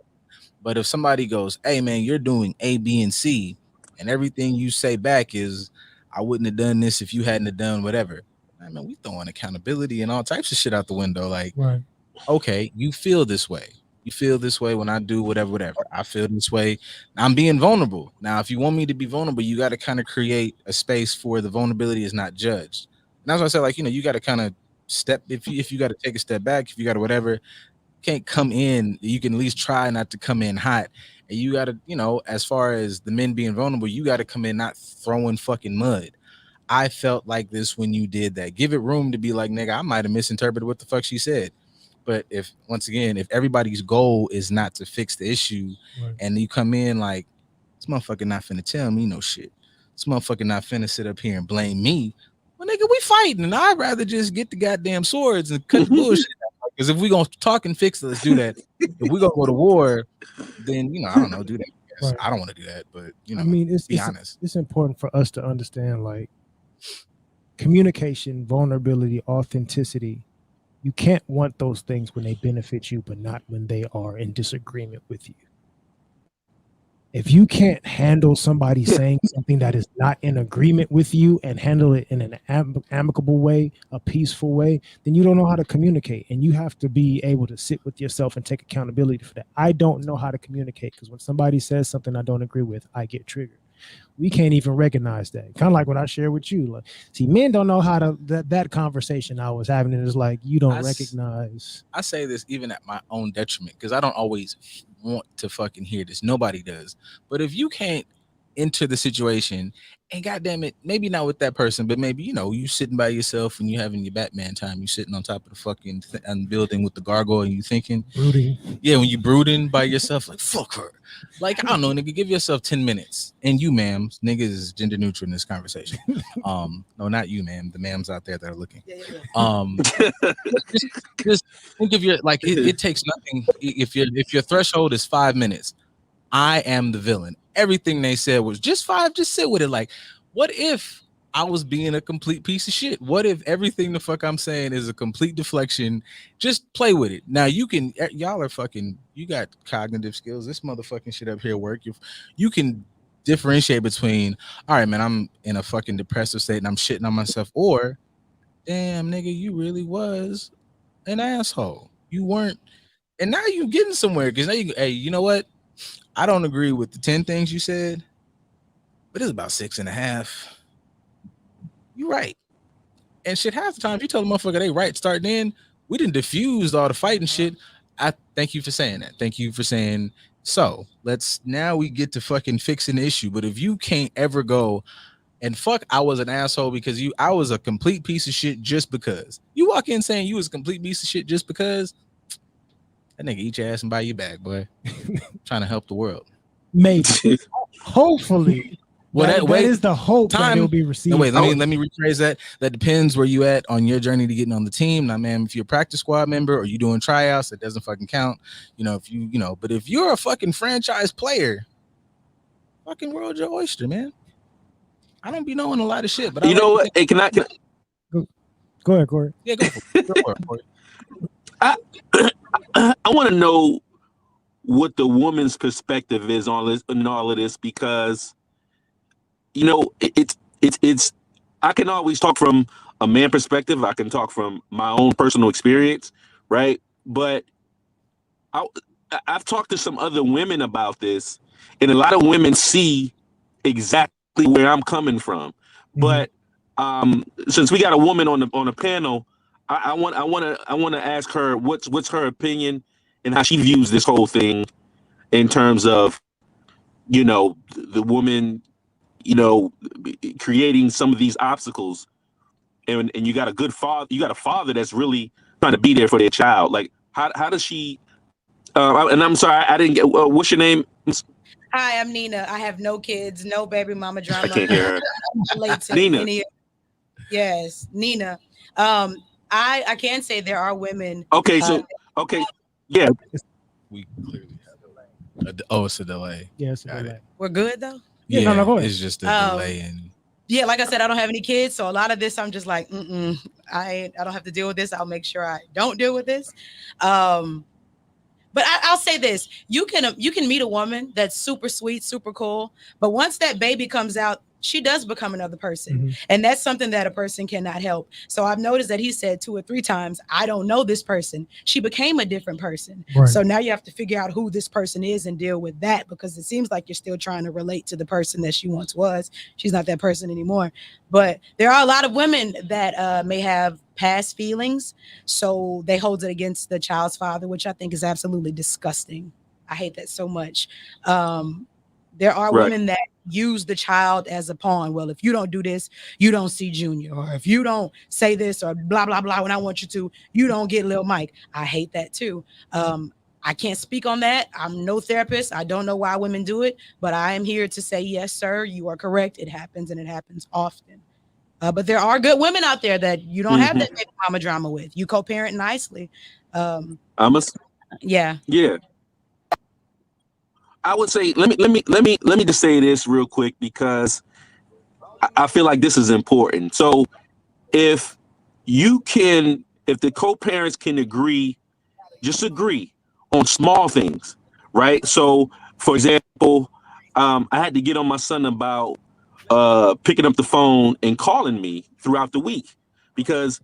But if somebody goes, hey man, you're doing A, B, and C, and everything you say back is, I wouldn't have done this if you hadn't have done whatever. I mean, we throwing accountability and all types of shit out the window. Like, okay, you feel this way. You feel this way when I do whatever. I feel this way. I'm being vulnerable. Now, if you want me to be vulnerable, you got to kind of create a space for the vulnerability is not judged. And that's why I said, like, you know, you got to kind of step, if you got to take a step back, if you got to whatever, can't come in, you can at least try not to come in hot. And you got to, you know, as far as the men being vulnerable, you got to come in not throwing fucking mud. I felt like this when you did that. Give it room to be like, nigga, I might have misinterpreted what the fuck she said. But if, once again, if everybody's goal is not to fix the issue, and you come in like, this motherfucker not finna tell me no shit. This motherfucker not finna sit up here and blame me. Well, nigga, we fighting, and I'd rather just get the goddamn swords and cut the bullshit out. Because if we gonna talk and fix it, let's do that. If we gonna go to war, then, you know, I don't know, do that. I don't want to do that, but, you know, I mean, be honest. It's important for us to understand, like, communication, vulnerability, authenticity. You can't want those things when they benefit you, but not when they are in disagreement with you. If you can't handle somebody saying something that is not in agreement with you and handle it in an amicable way, a peaceful way, then you don't know how to communicate. And you have to be able to sit with yourself and take accountability for that. I don't know how to communicate because when somebody says something I don't agree with, I get triggered. We can't even recognize that. Kind of like what I share with you. Like, see, men don't know how to that conversation I was having. It is like you don't recognize. I say this even at my own detriment because I don't always want to fucking hear this. Nobody does. But if you can't enter the situation, and goddamn it, maybe not with that person, but maybe, you know, you sitting by yourself and you having your Batman time. You sitting on top of the fucking building with the gargoyle and you thinking, brooding. Yeah, when you brooding by yourself, like fuck her. Like, I don't know, nigga, give yourself 10 minutes. And you, ma'am, niggas is gender neutral in this conversation. No, not you, ma'am. The ma'ams out there that are looking. Just think of your, like, it takes nothing. If your threshold is 5 minutes, I am the villain. Everything they said was just 5. Just sit with it. Like, what if I was being a complete piece of shit? What if everything the fuck I'm saying is a complete deflection? Just play with it. Now you can, y'all are fucking, you got cognitive skills. This motherfucking shit up here work. You can differentiate between, all right, man, I'm in a fucking depressive state and I'm shitting on myself, or damn, nigga, you really was an asshole. You weren't, and now you getting somewhere because now you, hey, you know what? I don't agree with the 10 things you said, but it's about 6.5. You right. And shit, half the time, if you tell the motherfucker they right starting in, we didn't diffuse all the fighting shit. I thank you for saying that. Thank you for saying, so let's, now we get to fucking fixing the issue. But if you can't ever go and fuck, I was an asshole because I was a complete piece of shit just because. You walk in saying you was a complete piece of shit just because, that nigga eat your ass and buy you back, boy. Trying to help the world. Maybe. Hopefully. Well, that is the hope time, that it will be received. No, wait, let me rephrase that. That depends where you at on your journey to getting on the team. Now, man, if you're a practice squad member or you doing tryouts, that doesn't fucking count. You know, if you know, but if you're a fucking franchise player, fucking world your oyster, man. I don't be knowing a lot of shit, but you know what? Hey, can I? Go ahead, Corey. Yeah, go for it, Corey. I want to know what the woman's perspective is on this, on all of this, because you know it's I can always talk from a man perspective. I can talk from my own personal experience, right? But I've talked to some other women about this, and a lot of women see exactly where I'm coming from. But since we got a woman on the panel, I want to ask her what's her opinion and how she views this whole thing in terms of, you know, the woman, you know, creating some of these obstacles, and you got a good father, you got a father that's really trying to be there for their child. Like how does she And I'm sorry, I didn't get. What's your name? Hi, I'm Nina. I have no kids, no baby mama drama. I can't hear her. Relate to Nina. any- Yes, Nina. I can say there are women. Okay, so yeah. We clearly have a delay. Oh, it's a delay. Yeah, it's a Got delay. it. We're good though. Yeah, no, go ahead. It's just a delay and Yeah, like I said, I don't have any kids, so a lot of this I'm just like, I don't have to deal with this. I'll make sure I don't deal with this. But I'll say this: you can meet a woman that's super sweet, super cool, but once that baby comes out, she does become another person, and that's something that a person cannot help. So I've noticed that he said 2 or 3 times, "I don't know this person." She became a different person. Right. So now you have to figure out who this person is and deal with that, because it seems like you're still trying to relate to the person that she once was. She's not that person anymore. But there are a lot of women that may have past feelings, so they hold it against the child's father, which I think is absolutely disgusting. I hate that so much. There are women that use the child as a pawn. Well, if you don't do this, you don't see Junior, or if you don't say this or blah blah blah when I want you to, you don't get Lil Mike. I hate that too. I can't speak on that. I'm no therapist. I don't know why women do it, but I am here to say, yes, sir, you are correct. It happens, and it happens often. But there are good women out there that you don't have that baby mama drama with. You co-parent nicely. Yeah. I would say let me just say this real quick, because I feel like this is important. So if the co-parents can agree on small things, right? So for example, I had to get on my son about picking up the phone and calling me throughout the week, because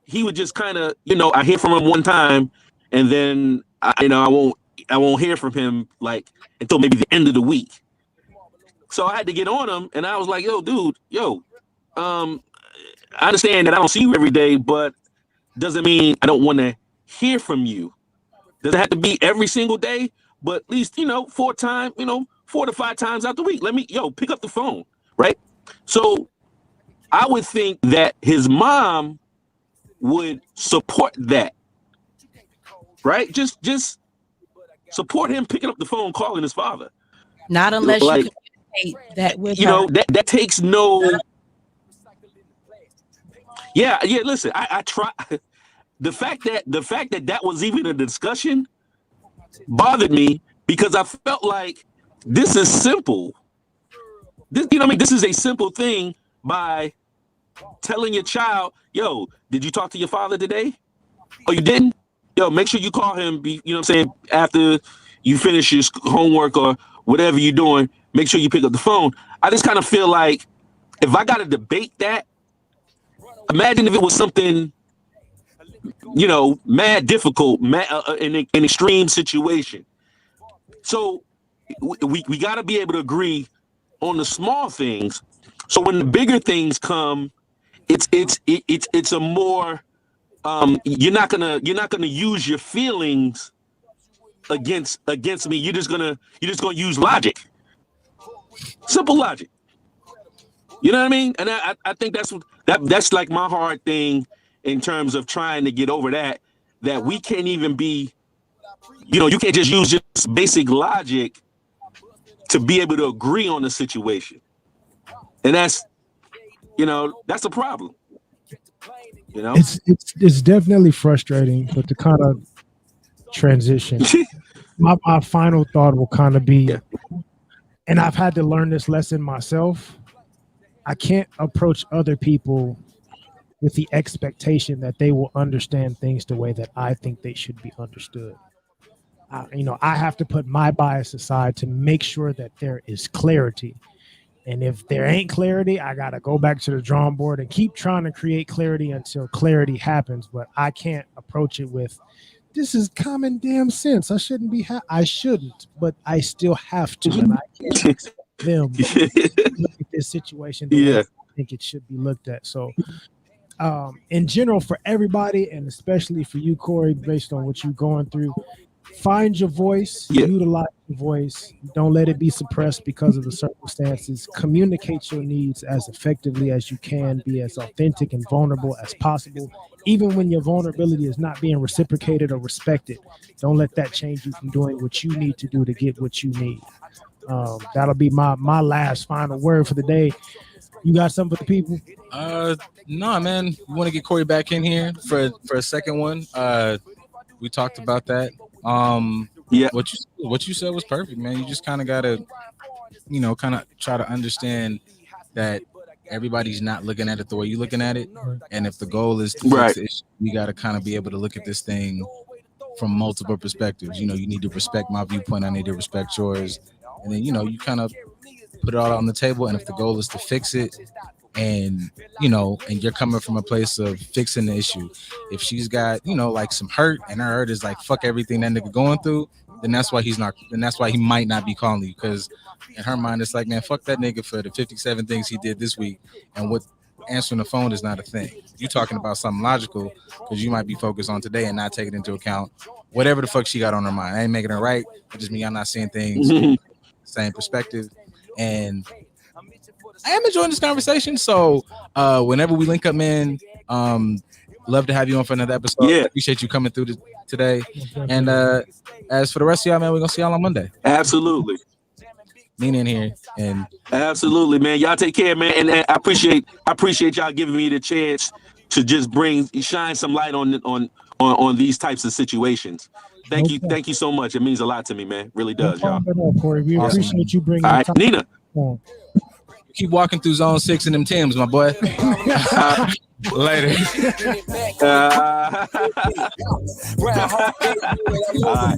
he would just kind of, I hear from him one time, and then I won't hear from him like until maybe the end of the week. So I had to get on him, and I was like, yo, dude, I understand that I don't see you every day, but doesn't mean I don't want to hear from you. Doesn't have to be every single day, but at least, 4 to 5 times out the week. Let me, pick up the phone, right? So I would think that his mom would support that, right? Just support him picking up the phone, calling his father. Not unless you communicate that with her. That takes no. Yeah. Listen, I try. The fact that was even a discussion bothered me, because I felt like this is simple. This is a simple thing, by telling your child, yo, did you talk to your father today? Oh, you didn't? Yo, make sure you call him, after you finish your homework or whatever you're doing, make sure you pick up the phone. I just kind of feel like if I got to debate that, imagine if it was something, mad difficult, in an extreme situation. So we got to be able to agree on the small things. So when the bigger things come, it's a more you're not gonna use your feelings against me. You're just gonna use logic, simple logic. You know what I mean? And I think that's like my hard thing in terms of trying to get over that we can't even be, you can't just use just basic logic to be able to agree on the situation, and that's a problem. It's definitely frustrating, but to kind of transition, my final thought will kind of be, and I've had to learn this lesson myself. I can't approach other people with the expectation that they will understand things the way that I think they should be understood. I have to put my bias aside to make sure that there is clarity. And if there ain't clarity, I got to go back to the drawing board and keep trying to create clarity until clarity happens. But I can't approach it with, this is common damn sense. I shouldn't be, I shouldn't, but I still have to. And I can't expect them to look at this situation the way I think it should be looked at. So in general, for everybody, and especially for you, Corey, based on what you're going through, find your voice, Yeah. utilize your voice. Don't let it be suppressed because of the circumstances. Communicate your needs as effectively as you can. Be as authentic and vulnerable as possible, even when your vulnerability is not being reciprocated or respected. Don't let that change you from doing what you need to do to get what you need. That'll be my last final word for the day. You got something for the people? No, man. We want to get Corey back in here for a second one. We talked about that. Yeah. What you said was perfect, man. You just kind of gotta, kind of try to understand that everybody's not looking at it the way you're looking at it, and if the goal is to fix the issue, we gotta kind of be able to look at this thing from multiple perspectives. You need to respect my viewpoint. I need to respect yours, and then you kind of put it all on the table. And if the goal is to fix it, and and you're coming from a place of fixing the issue, if she's got like some hurt, and her hurt is like fuck everything that nigga going through, then that's why he might not be calling you, because in her mind it's like, man, fuck that nigga for the 57 things he did this week, and what answering the phone is not a thing. You talking about something logical, because you might be focused on today and not taking into account whatever the fuck she got on her mind. I ain't making it right, it just means I'm not seeing things the same perspective. And I am enjoying this conversation. So whenever we link up, man, love to have you on for another episode. Yeah. Appreciate you coming through today. And as for the rest of y'all, man, we're gonna see y'all on Monday. Absolutely. Lean in here and absolutely, man. Y'all take care, man. And I appreciate y'all giving me the chance to just shine some light on these types of situations. Thank you so much. It means a lot to me, man. Really does, y'all. Corey. We appreciate you bringing. All right, Nina. Keep walking through zone 6 in them Timbs, my boy. Later. All right.